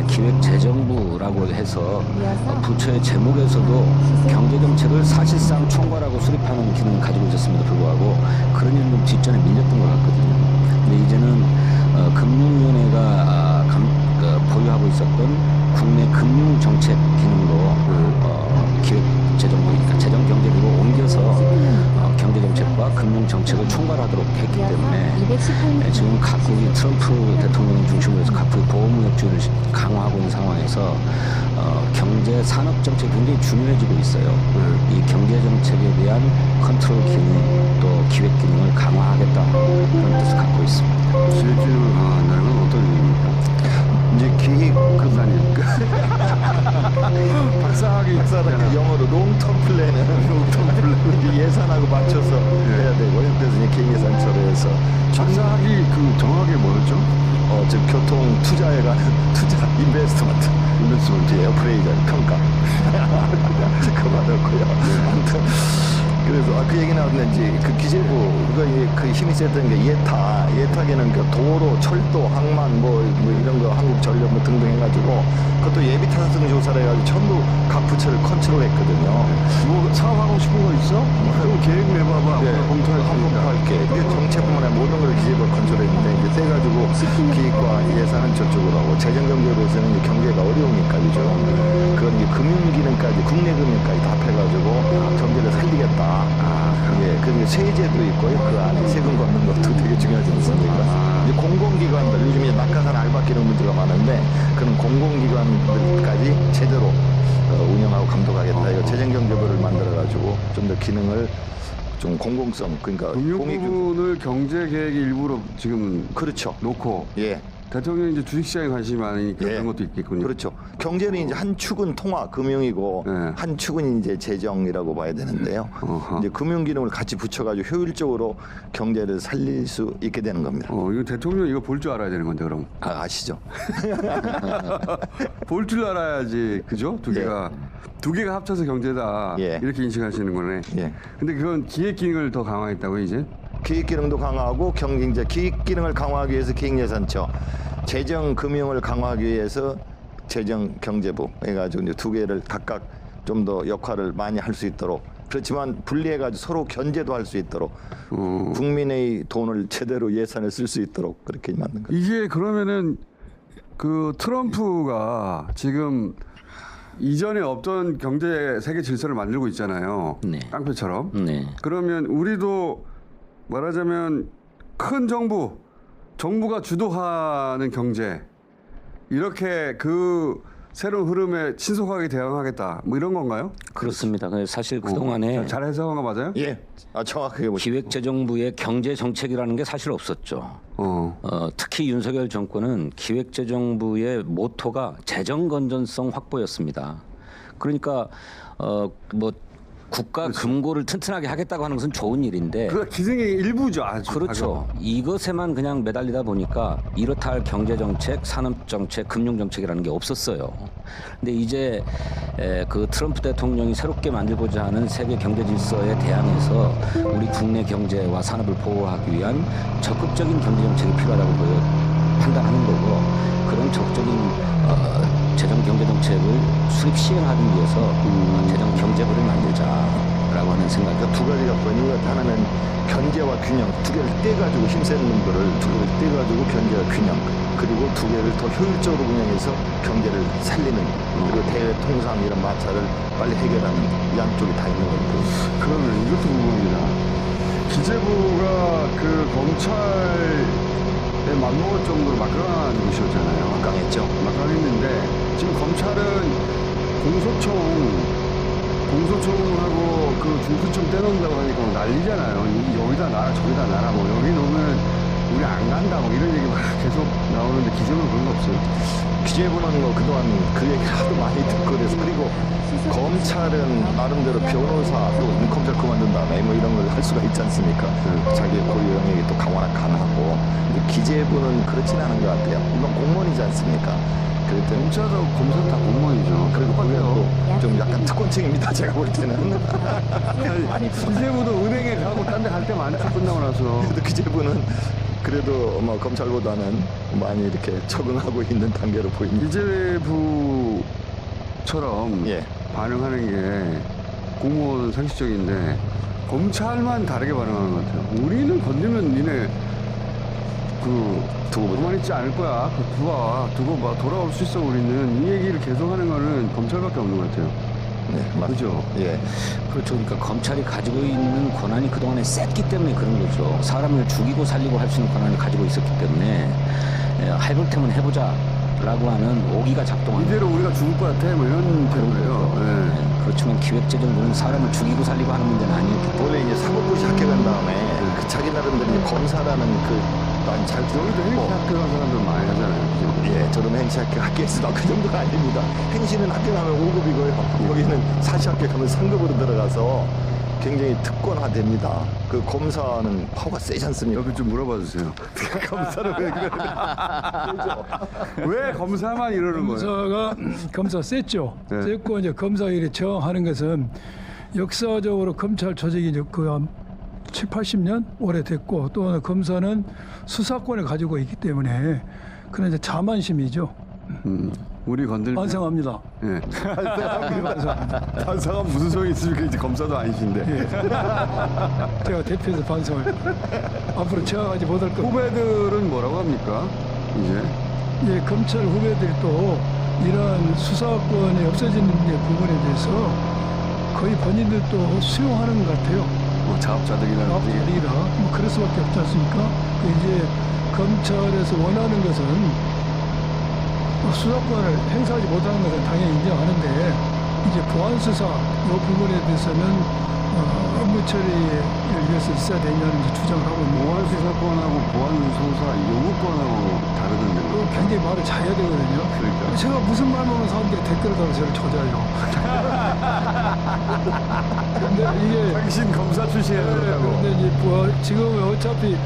B: 기획재정부라고 해서 부처의 제목에서도 경제정책을 사실상 총괄하고 수립하는 기능을 가지고 있었음에도 불구하고 그런 일은 좀 뒷전에 밀렸던 것 같거든요. 근데 이제는 금융위원회가 보유하고 있었던 국내 금융정책 기능도 기획재정부니까 재정경제부로 옮겨서 경제정책과 금융정책을 총괄하도록 했기 때문에 지금 각국이 트럼프 대통령 중심으로 해서 각국이 보호무역주의를 강화하고 있는 상황에서 경제 산업정책이 굉장히 중요해지고 있어요. 이 경제정책에 대한 컨트롤 기능 또 기획기능을 강화하겠다 그런 뜻을 갖고 있습니다.
D: 기획기능을 강화한다는 건 어떤 의미입니까?
O: 이제 기획
D: 급산이 박사학위
O: 영어로 롱텀 플랜은 예산하고 맞춰서 해야 되고 그래서 이제 계획예산처로 해서
D: 박사학위 그 정확하게 뭐였죠?
O: 지금 교통 투자에 관한 투자 인베스트먼트 어프레이저 평가 그거 받았고요. 아무튼 그래서 그 얘기 나왔는지 그 기재부 그 힘이 셌던 게 예탁에는 그 도로, 철도, 항만 뭐 이런 거 한국전력 뭐 등등 해가지고 그것도 예비 타당성 조사를 해가지고 전부 각 부처를 컨트롤했거든요.
D: 뭐 사업하고 싶은 거 있어? 그럼 계획 내봐봐.
O: 네, 검토할게. 그 정책뿐만 아니라 모든 걸 기재부가 컨트롤했는데 이제 떼가지고 기획과 예산은 저쪽으로 하고 재정경제부에서는 이제 경제가 어려우니까 그죠. 그건 이제 금융기능까지 국내 금융까지 다 합해가지고 경제를 살리겠다. 예, 그리고 세제도 있고요. 그 안에 세금 걷는 것도 되게 중요하지 않습니까? 이제 공공기관들 요즘 이제 낙하산 알바 끼는 분들가 많은데 그런 공공기관들까지 제대로 운영하고 감독하겠다. 이거 재정경제부를 만들어가지고 좀 더 기능을 좀 공공성 그러니까
D: 금융 부분을 경제 계획 일부로 지금
O: 그렇죠.
D: 놓고
O: 예.
D: 대통령이 이제 주식시장에 관심이 많으니까
O: 예.
D: 그런 것도 있겠군요.
O: 그렇죠. 경제는 이제 한 축은 통화 금융이고 한 축은 이제 재정이라고 봐야 되는데요. 이제 금융 기능을 같이 붙여가지고 효율적으로 경제를 살릴 수 있게 되는 겁니다.
D: 이거 대통령 이거 볼 줄 알아야 되는 건데 그럼.
O: 아시죠?
D: 볼 줄 알아야지 그죠? 두 개가 합쳐서 경제다 이렇게 인식하시는 거네. 근데 그건 기획 기능을 더 강화했다고 이제?
O: 기획 기능도 강화하고 이제 기획 기능을 강화하기 위해서 기획예산처, 재정 금융을 강화하기 위해서 재정 경제부 해가지고 이제 두 개를 각각 좀 더 역할을 많이 할 수 있도록 그렇지만 분리해가지고 서로 견제도 할 수 있도록 국민의 돈을 제대로 예산을 쓸 수 있도록 그렇게 만든 거죠.
D: 이게 그러면은 그 트럼프가 지금 이전에 없던 경제 세계 질서를 만들고 있잖아요. 깡패처럼. 그러면 우리도 말하자면 큰 정부가 주도하는 경제 이렇게 그 새로운 흐름에 신속하게 대응하겠다 뭐 이런 건가요?
B: 그렇습니다. 사실 그동안에
D: 잘 해석한 거 맞아요?
O: 예. 정확하게 보시죠.
B: 기획재정부의 경제 정책이라는 게 사실 없었죠. 특히 윤석열 정권은 기획재정부의 모토가 재정 건전성 확보였습니다. 그러니까 뭐 국가 금고를 튼튼하게 하겠다고 하는 것은 좋은 일인데
D: 그 기승의 일부죠. 아주.
B: 그렇죠. 이것에만 그냥 매달리다 보니까 이렇다 할 경제정책, 산업정책, 금융정책이라는 게 없었어요. 근데 이제 그 트럼프 대통령이 새롭게 만들고자 하는 세계 경제 질서에 대항해서 우리 국내 경제와 산업을 보호하기 위한 적극적인 경제정책이 필요하다고 판단하는 거고 그런 적극적인 재정 경제 정책을 수립 시행하기 위해서 재정 경제부를 만들자라고 하는 생각.
O: 두 가지가 보이는 것 하나는 견제와 균형 두 개를 떼가지고 힘센 놈들을 두 개를 떼가지고 견제와 균형 그리고 두 개를 더 효율적으로 운영해서 경제를 살리는 그리고 대외 통상 이런 마찰을 빨리 해결하는 양쪽이 다 있는 거고.
D: 그러면 이것도 궁금합니다. 기재부가 그 검찰에 맞먹을 정도로 막강한 곳이었잖아요.
O: 막강했죠.
D: 막강했는데 지금 검찰은 공소청하고 그 중수청 떼놓는다고 하니까 난리잖아요. 여기다 놔라 저기다 놔라 뭐 여기 놓으면 우리 안 간다 뭐 이런 얘기 막 계속 나오는데 기재부는 그런 거 없어요.
O: 기재부는 뭐 그동안 그 얘기를 하도 많이 듣고 그래서 그리고 검찰은 나름대로 변호사도 검찰 그만둔 다음에 뭐 이런 걸 할 수가 있지 않습니까? 자기의 고유 영역이 또 강화하고 기재부는 그렇진 않은 것 같아요. 물론 공무원이지 않습니까?
D: 검찰도 검사 다 공무원이죠.
O: 그리고 그것도 좀 약간 특권층입니다. 제가 볼 때는.
D: 아니 기재부도 은행에 가고 딴 데 갈 때 많죠. 끝나고 나서.
O: 그래도 기재부는 그래도 뭐 검찰보다는 많이 이렇게 적응하고 있는 단계로 보입니다.
D: 기재부처럼 반응하는 게 공무원 상식적인데 검찰만 다르게 반응하는 것 같아요. 우리는 건드면 니네 가만히 있지 않을 거야. 두고 봐. 돌아올 수 있어. 우리는 이 얘기를 계속하는 거는 검찰밖에 없는 것 같아요.
O: 네,
D: 맞죠.
B: 그렇죠. 그러니까 검찰이 가지고 있는 권한이 그동안에 셌기 때문에 그런 거죠. 사람을 죽이고 살리고 할 수 있는 권한을 가지고 있었기 때문에 해볼 테면 해보자라고 하는 오기가 작동하는.
D: 이대로 우리가 죽을 것 같아. 뭐 이런 태도예요.
B: 그렇지만 기획재정부는 사람을 죽이고 살리고 하는 문제는 아니었기 때문에.
O: 원래 이제 사법고시 합격한 다음에 그 자기 나름대로 이제 검사라는 많이 잘
D: 여기도 행시 합격한 사람들 많이 하잖아요.
O: 저도 행시 합격했어도 그 정도가 아닙니다. 행시는 합격하면 5급이고요. 여기는 사시 합격하면 3급으로 들어가서 굉장히 특권화됩니다. 그 검사는 파워가 세지 않습니까?
D: 여기 좀 물어봐 주세요. 검사는 왜 왜 검사만 이러는 거예요?
P: 검사 셌죠. 셌고 이제 검사 일에 처하는 것은 역사적으로 검찰 조직이 이제 한 7, 80년 오래됐고 또 검사는 수사권을 가지고 있기 때문에 그런 이제 자만심이죠.
D: 우리 건들
P: 반성합니다.
D: 예. 반성은 무슨 소용이 있습니까? 이제 검사도 아니신데.
P: 예. 제가 대표해서 반성을 앞으로 제어하지 못할 겁니다.
D: 후배들은 뭐라고 합니까? 이제
P: 예, 검찰 후배들이 또 이런 수사권이 없어지는 부분에 대해서 거의 본인들도 수용하는 것 같아요.
D: 자업자득이라
P: 뭐 그럴 수밖에 없지 않습니까? 이제 검찰에서 원하는 것은 수사권을 행사하지 못하는 것은 당연히 인정하는데 이제 보안 수사 이 부분에 대해서는 업무 처리를 위해서 있어야 되냐는 주장을 하고 있는
D: 보안 수사권하고 보안 수사 요구권하고 다르던데.
P: 굉장히 말을 잘해야 되거든요.
D: 그러니까.
P: 제가 무슨 말만 하면 사람들이 댓글을 달아서 저를 조져요. 근데 이게
D: 당신 검사 출신이야 그렇다고.
P: 근데 이제 지금 어차피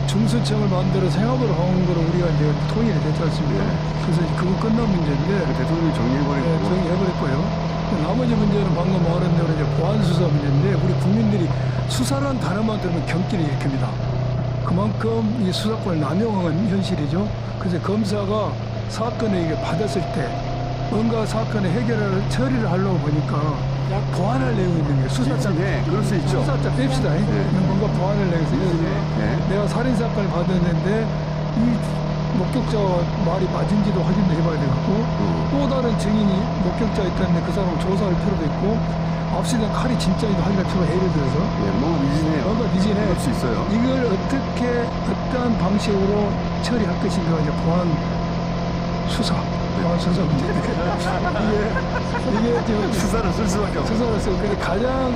P: 중수청을 만들어서 생업으로 한 거로 우리가 이제 통일이 됐지 않습니까? 그래서 이제 그거 끝난 문제인데
D: 대통령이 정리해버리고
P: 네, 정리해버렸고요. 나머지 문제는 방금 말한 대로 이제 보안 수사 문제인데 우리 국민들이 수사란 단어만 들으면 경기를 일으킵니다. 그만큼 이 수사권을 남용한 현실이죠. 그래서 검사가 사건을 이게 받았을 때 뭔가 사건의 해결을 처리를 하려고 보니까 보완할 내용이 있는 거예요. 수사장.
D: 네, 그럴 수 있죠.
P: 수사장 뺍시다. 뭔가 보완할 내용이 있어요. 내가 살인사건을 받았는데 이 목격자와 말이 맞은지도 확인도 해봐야 되고 또 다른 증인이 목격자 있다는데 그 사람을 조사할 필요도 있고 앞서던 칼이 진짜인지 확인할 필요가 예를 들어서
D: 뭔가 미진해요.
P: 뭔가 미진해.
D: 그럴 수 있어요.
P: 이걸 어떻게 어떠한 방식으로 처리할 것인가 이제 보안 수사. 보안 수사 문제인데 이게 지금
D: 수사를 쓸 수밖에 없어요.
P: 수사를 쓰고 근데 가장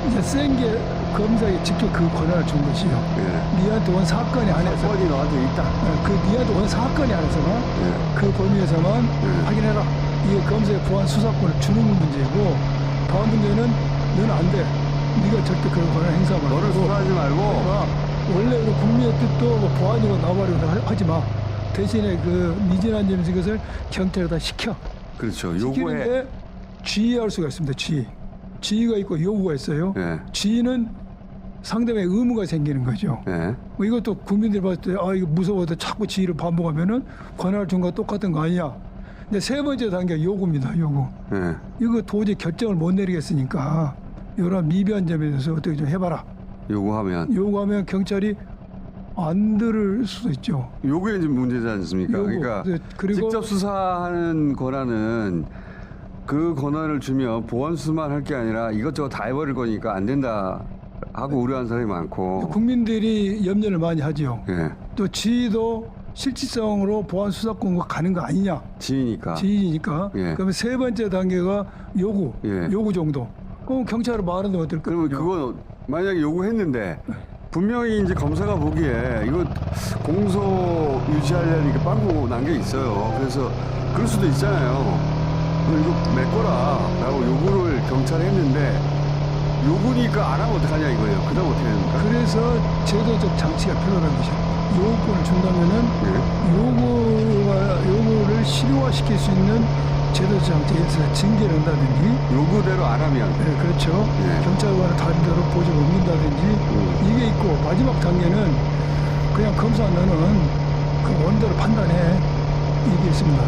P: 이제 센 게 검사에게 직접 그 권한을 준 것이요. 니한테 온 사건이 안에서
D: 사건이 너한테 있다.
P: 그 니한테 온 사건이 안에서만 그 범위에서만 확인해라. 이게 검사의 보안 수사권을 주는 문제고 다음 문제는 너는 안 돼. 네가 절대 그런 권한 행사 말고
D: 너를 수사하지 말고
P: 원래 우리 국민의 뜻도 뭐 보안이고 나발이고 하지 마. 대신에 그 미진한 점에서 이것을 경찰에다 시켜.
D: 그렇죠. 요구해.
P: 시키는데 지휘할 수가 있습니다. 지휘가 있고 요구가 있어요. 지휘는 상대방의 의무가 생기는 거죠. 뭐 이것도 국민들이 봤을 때 이거 무서워서 자꾸 지휘를 반복하면은 권한을 준 거와 똑같은 거 아니냐. 근데 세 번째 단계가 요구입니다. 요구. 이거 도저히 결정을 못 내리겠으니까 이런 미비한 점에 대해서 어떻게 좀 해봐라. 요구하면 경찰이 안 들을 수도 있죠.
D: 요게 이제 문제지 않습니까? 그러니까
P: 그리고
D: 직접 수사하는 권한은 그 권한을 주면 보안 수사만 할 게 아니라 이것저것 다 해버릴 거니까 안 된다 하고 우려하는 사람이 많고
P: 국민들이 염려를 많이 하죠. 또 지휘도 실질성으로 보안 수사권과 가는 거 아니냐. 지휘니까. 그러면 세 번째 단계가 요구 정도. 그럼 경찰을 말하는데 어떨까요?
D: 그러면 그건 만약에 요구했는데 분명히 이제 검사가 보기에 이거 공소 유지하려니까 빵꾸 난 게 있어요. 그래서 그럴 수도 있잖아요. 이거 메꿔라 라고 요구를 경찰에 했는데 요구니까 안 하면 어떡하냐 이거예요. 그 다음 어떻게 해야 됩니까?
P: 그래서 제도적 장치가 필요한 것이죠. 요구권을 준다면은 요구를 실효화시킬 수 있는 제도적 장치에서 징계를 한다든지
D: 요구대로 안 하면
P: 그렇죠. 경찰관을 다른 데로 보직을 옮긴다든지 이게 있고 마지막 단계는 그냥 검사 너는 그 원대로 판단해. 이게 있습니다.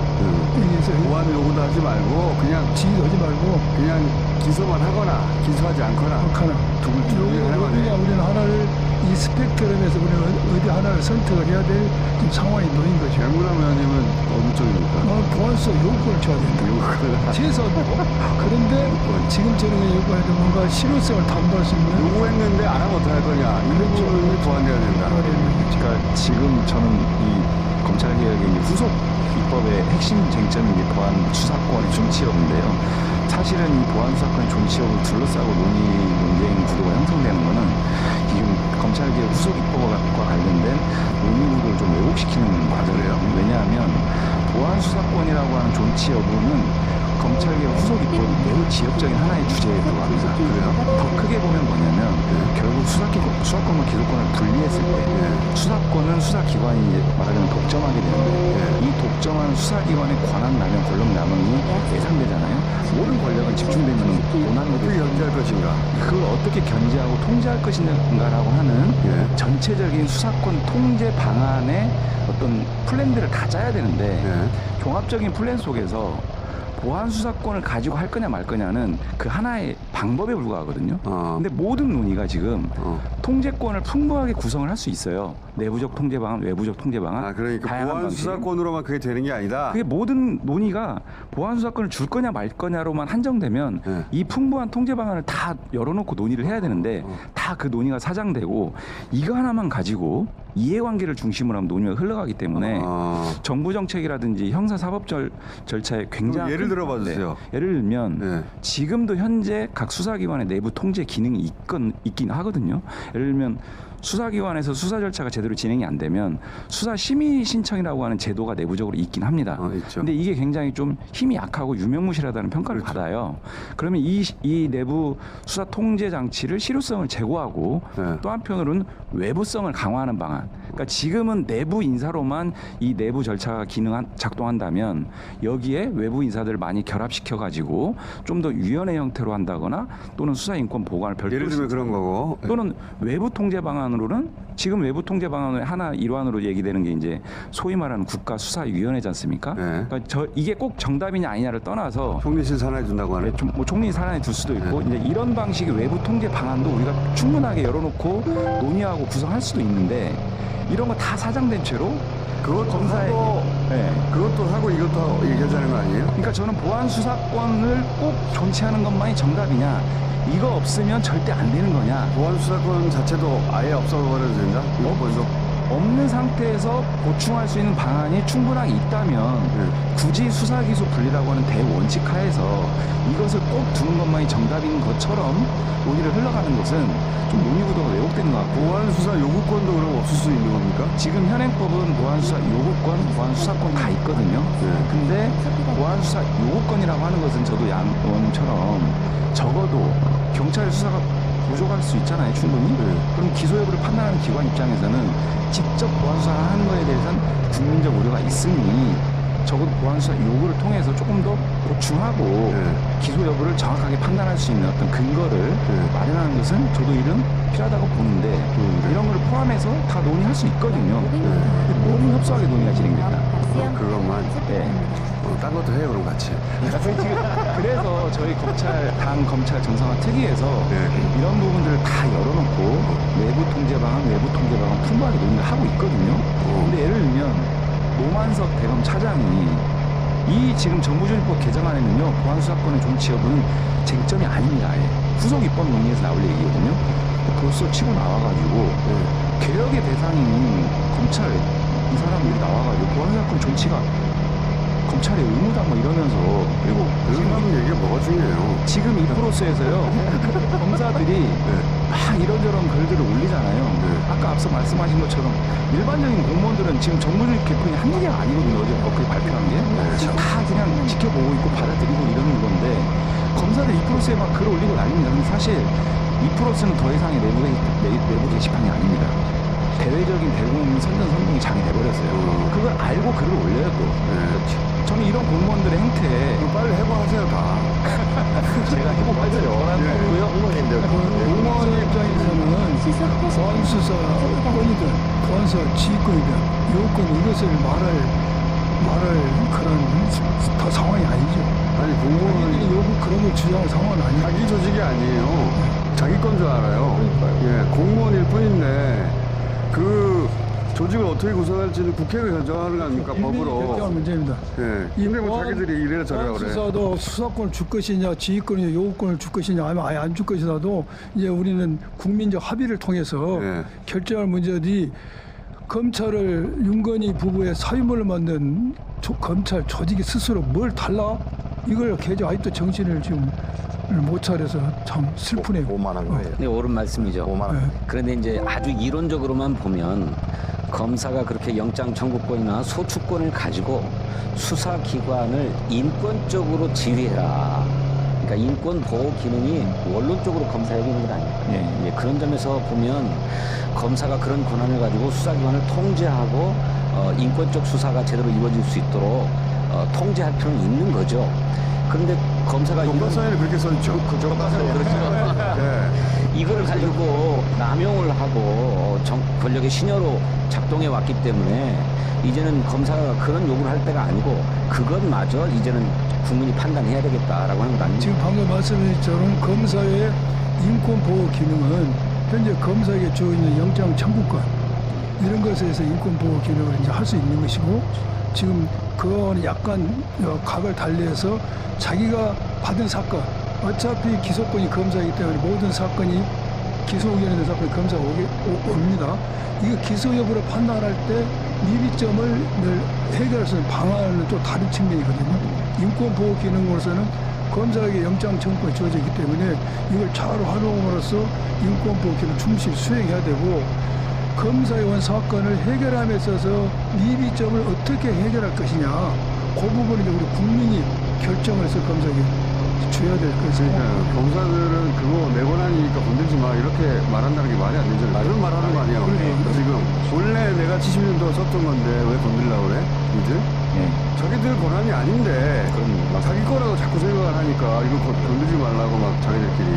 D: 보안 요구도 하지 말고 그냥
P: 지휘도 하지 말고
D: 그냥 기소만 하거나 기소하지 않거나
P: 우리는 하나를 이 스펙트럼에서 우리는 어디 하나를 선택을 해야 될 상황이 놓인 거죠.
D: 장문환 의원님은 어느 쪽입니까?
P: 보안수사 요구권을 줘야 된다. 최소한으로. 그런데 지금처럼 요구해도 뭔가 실효성을 담보할 수 있는
D: 요구했는데 안 하면 어떡할 거냐. 이 부분이 보완돼야 된다.
G: 그러니까 지금 저는 이 검찰개혁의 후속 입법의 핵심 쟁점인 게 보안 수사권의 존치여부인데요. 사실은 이 보안 수사권의 존치여부를 둘러싸고 논쟁 구도가 형성되는 것은 지금 검찰개혁 후속 입법과 관련된 논의 구도를 좀 왜곡시키는 과정이에요. 왜냐하면 보안 수사권이라고 하는 존치 여부는 검찰개혁 후속 입법이 매우 지역적인 하나의 주제에 들어갑니다. 더 크게 보면 뭐냐면 결국 수사권과 기소권을 분리했을 때 수사권은 수사기관이 말하자면 독점하게 되는데 이 독점하는 수사기관의 권한 남용, 권력 남용이 예상되잖아요. 모든 권력은 집중되면 원하는
D: 어떻게 견제할 것인가?
G: 그걸 어떻게 견제하고 통제할 것인가라고 하는 전체적인 수사권 통제 방안의 어떤 플랜들을 다 짜야 되는데 종합적인 플랜 속에서 보안 수사권을 가지고 할 거냐 말 거냐는 그 하나의 방법에 불과하거든요. 근데 모든 논의가 지금 통제권을 풍부하게 구성을 할 수 있어요. 내부적 통제 방안, 외부적 통제 방안.
D: 그러니까
G: 다양한
D: 보안
G: 방식.
D: 수사권으로만 그게 되는 게 아니다.
G: 그게 모든 논의가 보안 수사권을 줄 거냐 말 거냐로만 한정되면 이 풍부한 통제 방안을 다 열어놓고 논의를 해야 되는데 다 그 논의가 사장되고 이거 하나만 가지고 이해관계를 중심으로 하면 논의가 흘러가기 때문에 정부 정책이라든지 형사사법 절차에 굉장히
D: 예를 들어 봐 주세요.
G: 예를 들면 지금도 현재 각 수사기관의 내부 통제 기능이 있긴 하거든요. 예를 들면 수사기관에서 수사 절차가 제대로 진행이 안 되면 수사 심의 신청이라고 하는 제도가 내부적으로 있긴 합니다. 근데 이게 굉장히 좀 힘이 약하고 유명무실하다는 평가를 받아요. 그러면 이 내부 수사 통제 장치를 실효성을 제고하고 또 한편으로는 외부성을 강화하는 방안. 그러니까 지금은 내부 인사로만 이 내부 절차가 작동한다면 여기에 외부 인사들을 많이 결합시켜 가지고 좀 더 위원회 형태로 한다거나 또는 수사인권 보관을 별도로
D: 예를 들면 그런 거고
G: 또는 외부 통제 방안으로는 지금 외부 통제 방안의 하나 일환으로 얘기되는 게 이제 소위 말하는 국가수사위원회지 않습니까? 그러니까 이게 꼭 정답이냐 아니냐를 떠나서
D: 총리실 산하에 둔다고 하는
G: 뭐 총리 산하에 둘 수도 있고 이제 이런 방식의 외부 통제 방안도 우리가 충분하게 열어놓고 논의하고 구성할 수도 있는데 이런 거 다 사장된 채로
D: 그것도
G: 검사에
D: 그것도 하고 이것도 얘기하자는 거 아니에요?
G: 그러니까 저는 보안 수사권을 꼭 존치하는 것만이 정답이냐 이거 없으면 절대 안 되는 거냐
D: 보안 수사권 자체도 아예 없어버려도 된다? 이거 먼저
G: 없는 상태에서 보충할 수 있는 방안이 충분하게 있다면 굳이 수사기소 분리라고 하는 대원칙 하에서 이것을 꼭 두는 것만이 정답인 것처럼 논의를 흘러가는 것은 좀 논의 구도가 왜곡되는 것 같고
D: 보안 수사 요구권도 그럼 없을 수 있는 겁니까?
G: 지금 현행법은 보안 수사 요구권, 보안 수사권 다 있거든요. 근데 보안 수사 요구권이라고 하는 것은 저도 양 의원님처럼 적어도 경찰 수사가 부족할 수 있잖아요, 충분히. 그럼 기소 여부를 판단하는 기관 입장에서는 직접 보안 수사를 하는 거에 대해서는 국민적 우려가 있으니 적어도 보안 수사 요구를 통해서 조금 더 보충하고 기소 여부를 정확하게 판단할 수 있는 어떤 근거를 마련하는 것은 저도 이런 필요하다고 보는데 이런 걸 포함해서 다 논의할 수 있거든요. 너무 협소하게 논의가 진행된다.
D: 그것만. 딴 것도 해요, 그럼 같이.
G: 그래서 저희 당 검찰 정상화 특위에서 이런 부분들을 다 열어놓고 내부 통제 방안, 외부 통제 방안 풍부하게 논의를 하고 있거든요. 근데 예를 들면 노만석 대검 차장이 이 지금 정부조직법 개정안에는요 보안 수사권의 존치 여부는 쟁점이 아닙니다. 아예. 후속 입법 논의에서 나올 얘기거든요. 벌써 치고 나와가지고 개혁의 대상인 검찰 이 사람들이 나와가지고 보안 수사권 존치가 검찰의 의무다 뭐 이러면서 그리고
D: 지금 얘기가 뭐가 중요해요?
G: 지금 이 프로세스에서요 검사들이 막 이런저런 글들을 올리잖아요. 아까 앞서 말씀하신 것처럼 일반적인 공무원들은 지금 정부조직 개편이 한두 개가 아니거든요. 어제 법회에 발표한 게 다 그냥 지켜보고 있고 받아들이고 이러는 건데 검사들 이 프로세스에 막 글을 올리고 난립니다. 근데 사실 이 프로세스는 더 이상의 내부 게시판이 아닙니다. 대외적인 대국민 선전선동이 장이 돼버렸어요. 그걸 알고 글을 올려요 또. 저는 이런 공무원들의 행태에
D: 빨리 해보하세요 다.
G: 제가 해보하세요. 원하는 거고요.
P: 공무원 입장에서는 보안 수사권이든 보안 수사 지휘권이든 요건 이것을 말할 그런 더 상황이 아니죠.
D: 아니 공무원이
P: 요구 그런 걸 주장할 상황은 아니에요.
D: 자기 조직이 아니에요. 자기 건 줄 알아요. 공무원일 뿐인데 그 조직을 어떻게 구성할지는 국회가 결정하는 거 아닙니까? 법으로.
P: 결정할 문제입니다.
D: 근데 뭐 자기들이 이래라 저래라 그래.
P: 수사도 수사권을 줄 것이냐, 지휘권이냐, 요구권을 줄 것이냐, 아니면 아예 안 줄 것이라도 이제 우리는 국민적 합의를 통해서 결정할 문제들이 검찰을 윤건희 부부의 사위물을 만든 검찰 조직이 스스로 뭘 달라? 이걸 개정 아직도 정신을 지금 못 차려서 참 슬프네요.
O: 오만한 거예요.
B: 네, 옳은 말씀이죠. 그런데 이제 아주 이론적으로만 보면 검사가 그렇게 영장 청구권이나 소추권을 가지고 수사기관을 인권적으로 지휘해라. 그러니까 인권 보호 기능이 원론적으로 검사에게 있는 건 아닙니다. 그런 점에서 보면 검사가 그런 권한을 가지고 수사기관을 통제하고 인권적 수사가 제대로 이루어질 수 있도록 통제할 필요는 있는 거죠. 그런데 검사가
D: 교과서에는 그렇게 써있죠.
B: 교과서에 그렇죠. 이걸 가지고 남용을 하고 권력의 신여로 작동해 왔기 때문에 이제는 검사가 그런 요구를 할 때가 아니고 그것마저 이제는 국민이 판단해야 되겠다라고 하는 것 아닙니까?
P: 지금 방금 말씀하신 것처럼 검사의 인권보호 기능은 현재 검사에게 주어 있는 영장 청구권 이런 것에서 인권보호 기능을 이제 할 수 있는 것이고 지금 그거는 약간 각을 달리해서 자기가 받은 사건 어차피 기소권이 검사이기 때문에 모든 사건이 기소 의견에 대한 사건이 검사가 옵니다. 이거 기소 여부를 판단할 때 미비점을 해결할 수 있는 방안은 또 다른 측면이거든요. 인권보호 기능으로서는 검사에게 영장 청구권이 주어져 있기 때문에 이걸 잘 활용함으로써 인권보호 기능을 충실히 수행해야 되고 검사의 원 사건을 해결함에 있어서 미비점을 어떻게 해결할 것이냐 그 부분을 우리 국민이 결정을 해서 검사에게 줘야 될 것이고
D: 그러니까 검사들은 그거 내고나니까 건들지 마 이렇게 말한다는 게 말이 안 되잖아요. 그런 말 하는 거 아니야. 지금 원래 내가 70년도 썼던 건데 왜 건들려고 그래? 이제? 자기들 권한이 아닌데 자기 거라고 자꾸 생각을 하니까 이거 건들지 말라고 막 자기들끼리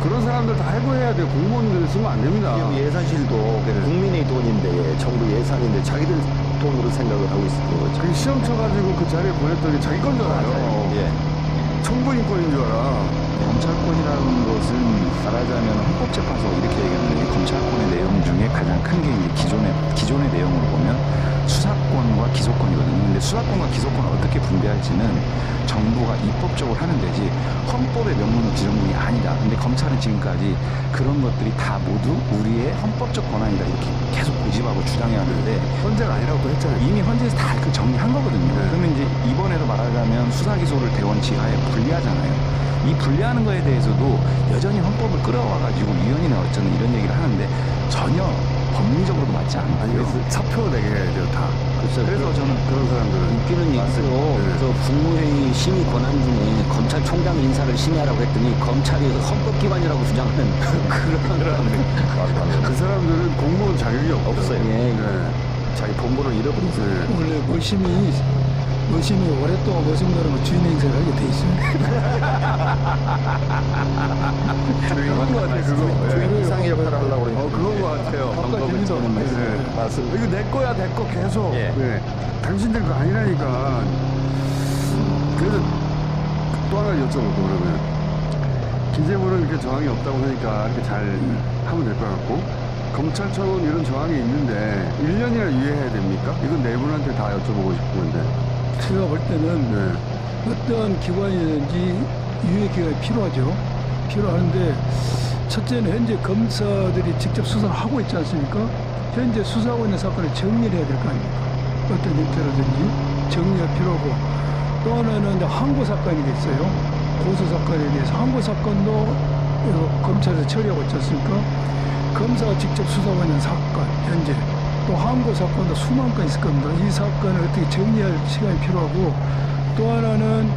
D: 그런 사람들 다 해고해야 돼요. 공무원들 쓰면 안 됩니다.
O: 예산실도 국민의 돈인데 정부 예산인데 자기들 돈으로 생각을 하고 있는 거죠.
D: 그 시험 쳐가지고 그 자리에 보냈더니 자기 건 줄 알아요. 청구인권인 줄 알아.
G: 검찰권이라는 것은 말하자면 헌법재판소 이렇게 얘기하는데 검찰권의 내용 중에 가장 큰 게 기존의 내용으로 보면 수사권과 기소권이거든요. 근데 수사권과 기소권을 어떻게 분배할지는 정부가 입법적으로 하는 데지 헌법의 명문으로 지정된 게 아니다. 근데 검찰은 지금까지 그런 것들이 다 모두 우리의 헌법적 권한이다 이렇게 계속 고집하고 주장해 왔는데
D: 헌재가 아니라고 또 했잖아요.
G: 이미 헌재에서 다 그 정리한 거거든요. 그러면 이제 이번에도 말하자면 수사기소를 대원 지하에 분리하잖아요. 이 분리하는 거에 대해서도 여전히 헌법을 끌어와가지고 위헌이나 어쩌는 이런 얘기를 하는데 전혀 법리적으로도 맞지 않고
D: 아니 그래서 사표 내게 해야 돼요 다.
G: 그래서 저는
D: 그런 사람들은
B: 웃기는 얘기로 저 국무회의 심의 권한 중에 검찰총장 인사를 심의하라고 했더니 검찰이 헌법기관이라고 주장하는
D: 그 사람들은 공무원 자격이 없어요.
O: 자기 본분을 잃어버리죠.
P: 원래 의심이 오랫동안 의심가라고 주인 행세를 하게 돼 있습니다.
D: 그런 거 같아요. 그거.
O: 주인 이상의 역할을 하려고 그러니까.
D: 그런 거 같아요. 맞습니다. 이거 내 거야 내 거 계속. 당신들 거 아니라니까. 그래서 또 하나 여쭤볼게요. 그러면 기재부는 이렇게 저항이 없다고 하니까 이렇게 잘 하면 될 것 같고 검찰청은 이런 저항이 있는데 1년이나 유예해야 됩니까? 이건 네 분한테 다 여쭤보고 싶은 건데.
P: 제가 볼 때는 어떤 기관이든지 유예 기간이 필요하죠. 필요한데 첫째는 현재 검사들이 직접 수사를 하고 있지 않습니까? 현재 수사하고 있는 사건을 정리를 해야 될 거 아닙니까? 어떤 형태라든지 정리가 필요하고 또 하나는 항고 사건이 있어요. 고소 사건에 대해서 항고 사건도 검찰에서 처리하고 있지 않습니까? 검사가 직접 수사하고 있는 사건 현재 또 항고 사건도 수만 건 있을 겁니다. 이 사건을 어떻게 정리할 시간이 필요하고 또 하나는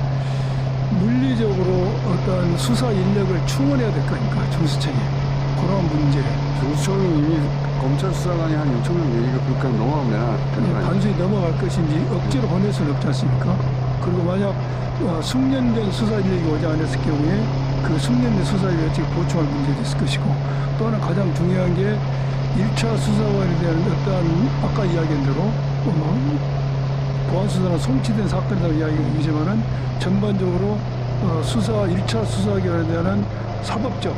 P: 물리적으로 어떤 수사 인력을 충원해야 될 거 아닙니까? 중수청에. 그런 문제.
D: 중수청이 이미 검찰 수사관이 한 6천 명 얘기가 그렇게 넘어가면
P: 단순히 넘어갈 것인지 억지로 보낼 수는 없지 않습니까? 그리고 만약 숙련된 수사 인력이 오지 않았을 경우에 그 숙련된 수사 인력을 어떻게 보충할 문제도 있을 것이고 또 하나 가장 중요한 게 1차 수사관에 대한 어떤 아까 이야기한 대로 보안수사나 송치된 사건이라고 이야기하지만은 전반적으로 수사 1차 수사기관에 대한 사법적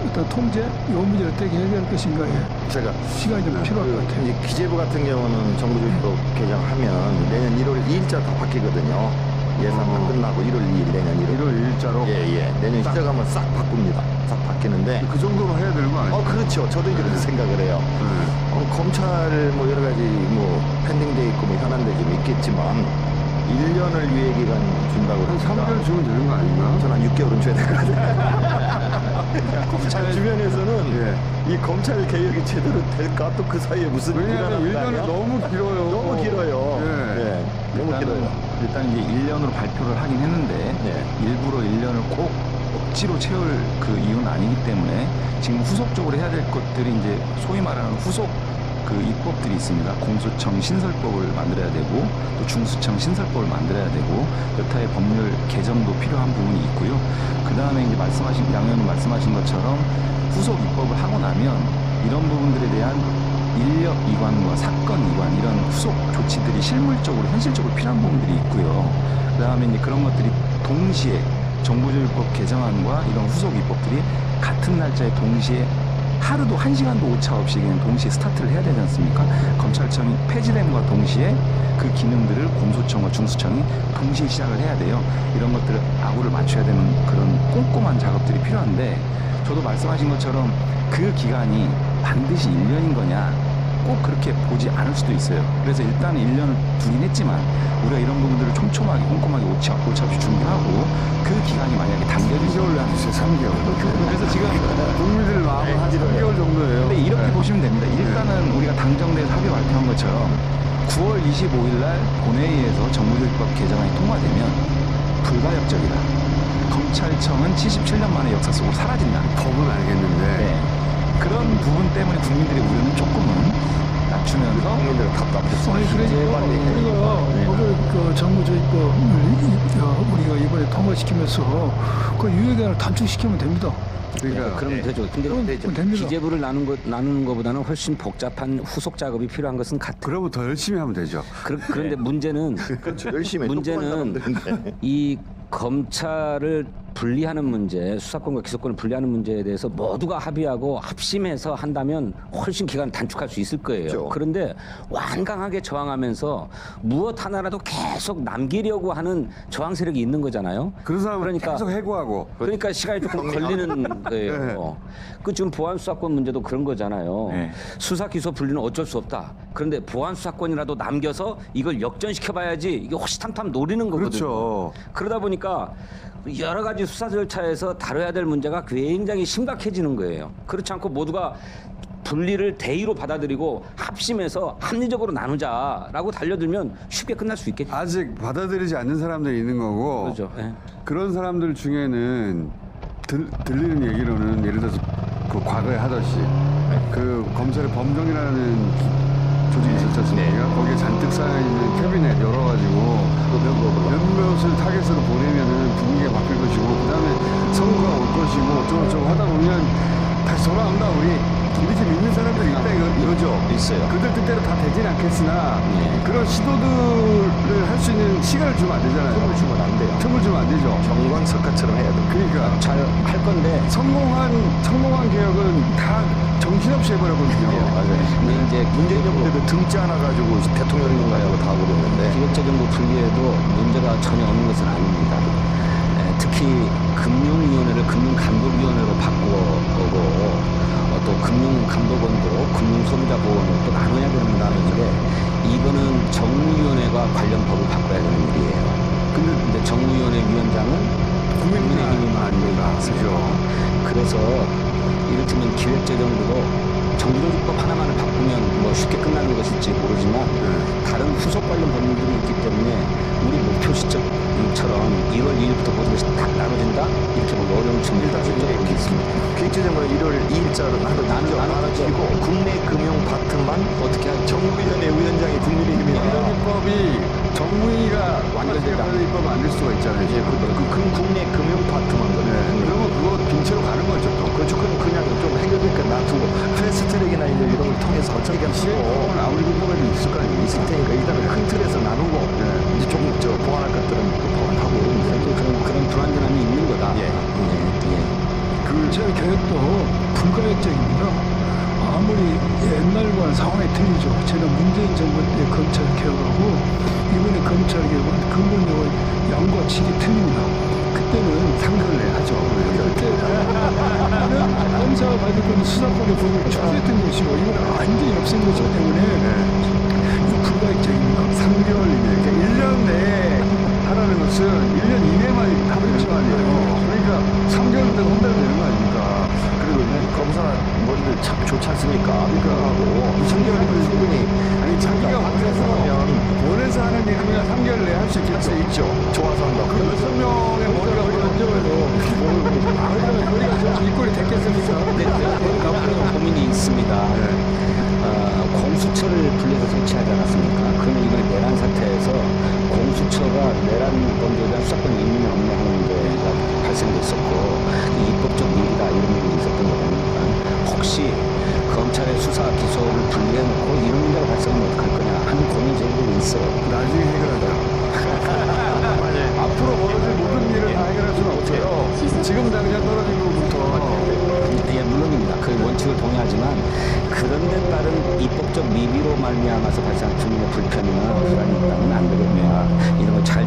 P: 어떤 통제 이 문제를 어떻게 해결할 것인가에
O: 제가
P: 시간이 좀 필요할 것 같아요.
O: 기재부 같은 경우는 정부조직법 개정하면 내년 1월 2일자 다 바뀌거든요. 예산 다 끝나고 1월 2일 내년 1월
D: 2일자로
O: 내년 시작하면 싹 바꿉니다. 싹 바뀌는데
D: 그 정도로 해야 되는 거 아니에요?
O: 그렇죠. 저도 이제 그렇게 생각을 해요. 검찰 뭐 여러 가지 뭐 펜딩돼 있고 뭐 현안돼 좀 있겠지만 1년을 유예 기간 준다고
D: 한 3개월 주면 되는 거 아닌가?
O: 저는 한 6개월은 줘야 될 것 같아요. 검찰 주변에서는 이 검찰 개혁이 제대로 될까? 또 그 사이에 무슨
D: 왜냐하면 1년이 너무 길어요.
O: 너무 길어요. 너무 길어요.
G: 일단 이제 1년으로 발표를 하긴 했는데 일부러 1년을 꼭 억지로 채울 그 이유는 아니기 때문에 지금 후속적으로 해야 될 것들이 이제 소위 말하는 후속 그 입법들이 있습니다. 공소청 신설법을 만들어야 되고 또 중수청 신설법을 만들어야 되고 여타의 법률 개정도 필요한 부분이 있고요. 그 다음에 이제 양 의원님 말씀하신 것처럼 후속 입법을 하고 나면 이런 부분들에 대한 인력 이관과 사건 이관 이런 후속 조치들이 실물적으로 현실적으로 필요한 부분들이 있고요. 그 다음에 이제 그런 것들이 동시에 정보조직법 개정안과 이런 후속 입법들이 같은 날짜에 동시에 하루도 1시간도 오차 없이 그냥 동시에 스타트를 해야 되지 않습니까? 검찰청이 폐지됨과 동시에 그 기능들을 공소청과 중수청이 동시에 시작을 해야 돼요. 이런 것들을 아구를 맞춰야 되는 그런 꼼꼼한 작업들이 필요한데 저도 말씀하신 것처럼 그 기간이 반드시 1년인 거냐 꼭 그렇게 보지 않을 수도 있어요. 그래서 일단은 1년을 두긴 했지만 우리가 이런 부분들을 촘촘하게 꼼꼼하게 오차 없이 준비하고 그 기간이 만약에 당겨지면
D: 3개월 하주세요. 3개월.
G: 그래서 지금
D: 국민들 마음은 한 3개월 정도예요.
G: 근데 이렇게 보시면 됩니다. 일단은 우리가 당정대에서 합의 발표한 것처럼 9월 25일 날 본회의에서 정보조직법 개정안이 통과되면 불가역적이다. 검찰청은 77년 만에 역사 속으로 사라진다.
D: 법은 알겠는데
G: 그런 부분 때문에 국민들의 우려는 조금은 낮추면서
O: 국민들 답답했어요.
P: 아니 그러니까 우리가 법을 그 정부조직법을 우리가 이번에 통과시키면서 그 유효기간을 단축시키면 됩니다.
B: 그러니까 그러면 되죠. 근데 기재부를 나누는 것보다는 훨씬 복잡한 후속 작업이 필요한 것은 같아요.
D: 그러면 더 열심히 하면 되죠.
B: 그런데 문제는
O: 그렇죠. 열심히
B: 문제는 이 검찰을 분리하는 문제, 수사권과 기소권을 분리하는 문제에 대해서 모두가 합의하고 합심해서 한다면 훨씬 기간을 단축할 수 있을 거예요.
O: 그렇죠.
B: 그런데 완강하게 저항하면서 무엇 하나라도 계속 남기려고 하는 저항 세력이 있는 거잖아요.
D: 그런 사람은
B: 그러니까
D: 계속 해고하고.
B: 그러니까 시간이 조금 걸리는 거예요.
D: 네.
B: 그 지금 보안 수사권 문제도 그런 거잖아요.
G: 네.
B: 수사 기소 분리는 어쩔 수 없다. 그런데 보안 수사권이라도 남겨서 이걸 역전시켜 봐야지 이게 호시탐탐 노리는 거거든요.
D: 그렇죠.
B: 그러다 보니까 여러 가지 수사 절차에서 다뤄야 될 문제가 굉장히 심각해지는 거예요. 그렇지 않고 모두가 분리를 대의로 받아들이고 합심해서 합리적으로 나누자라고 달려들면 쉽게 끝날 수 있겠죠.
D: 아직 받아들이지 않는 사람들이 있는 거고.
B: 그렇죠. 네.
D: 그런 사람들 중에는 들리는 얘기로는 예를 들어서 그 과거에 하듯이 그 검찰의 범정이라는 조직이 있었지 않습니까? 거기에 잔뜩 쌓여있는 캐비넷 열어가지고 몇몇을 타겟으로 보내면은 분위기가 바뀔 것이고 그 다음에 선거가 올 것이고 저거 하다 보면 다시 돌아온다 우리 이렇게 믿는 사람들이 있다 이거죠.
B: 있어요.
D: 그들 뜻대로 다 되진 않겠으나 그런 시도들을 할 수 있는 시간을 주면 안 되잖아요.
O: 틈을 주면 안 돼요.
D: 틈을 주면 안 되죠.
O: 정관석가처럼 해야 돼요.
D: 그러니까
B: 잘 할 건데
D: 성공한 개혁은 다 정신없이 해버렸거든요.
O: 맞아요.
B: 근데 이제
O: 문재인 등짜 하나 가지고 대통령인가요? 다 그랬는데.
B: 기획재정부 분리에도 문제가 전혀 없는 것은 아닙니다. 특히 금융위원회를 금융감독위원회로 바꾸고 또 금융감독원도 금융소비자보호원으로 또 나눠야 되는 나누는데 이거는 정무위원회가 관련 법을 바꿔야 되는 일이에요. 근데 정무위원회 위원장은 국민의힘이 아닙니다. 그래서 이를테면 기획재정부도 정부조직법 하나만을 바꾸면 뭐 쉽게 끝나는 것일지 모르지만 다른 후속 관련 법률들이 있기 때문에 우리 목표 시점처럼 1월 2일부터 모든 것이 딱 나눠진다? 이렇게 보기 어려운 측면이
O: 일단 있습니다. 기획재정부는 1월 2일자로 나눠지고 국내 금융 파트만 어떻게 하죠? 정무위원회 위원장이 국민의힘이나
D: 입법이 정무위가
O: 완결된다.
D: 입법 만들 수가 있잖아요.
O: 그 국내 금융 파트만
D: 그러면 그거 빈채로 가는 거죠 또.
O: 그렇죠. 그냥 좀 해결되니까 놔두고 패스트트랙이나 이런 걸 통해서 어떻게 하고
D: 아무리 궁금해도 있을 거 아니에요.
O: 있을 테니까 일단은 큰 틀에서 나누고 이제 조금 보완할 것들은 또 보완하고
B: 그런 불완전함이 있는 거다.
P: 제 개혁도 불가역적입니다. 아무리 옛날과는 상황이 틀리죠. 제가 문재인 정부 때 검찰 개혁하고 이번에 검찰 개혁은 근본적으로 양과 질이 틀립니다. 그때는
D: 상관을 하죠.
P: 그때는 검사가 받을 건 수사권의 법을 축소했던 것이고 이건 완전히 없앤 것이기 때문에 이거 불가역적입니다.
D: 3개월 이내, 그러니까 1년 내에 하라는 것은 1년 이내만 하면 될 아니에요. 그러니까 3개월 되고 한 달 되는 거 아닙니까?
O: 그리고 검사 머리들 참 좋지 않습니까? 그러니까 하고 3개월이면 충분히
D: 아니 자기가 원해서 하는 일이면 3개월 내에 할 수 있죠.
O: 좋아서 한다고.
D: 그 6명의 머리가
P: 언제라도 머리가 좀 일꼴이 됐겠습니까?
B: 고민이 있습니다. 공수
D: 나중에 해결하자. 앞으로 벌어질 모든 일을 다 해결할 수는 없어요. 지금 당장 떨어진 것부터.
B: 예, 물론입니다. 그 원칙을 동의하지만 그런 데 따른 입법적 미비로 말미암아서 발생한 주민의 불편이나 불안이 있다면 안 되겠냐. 이런 걸 잘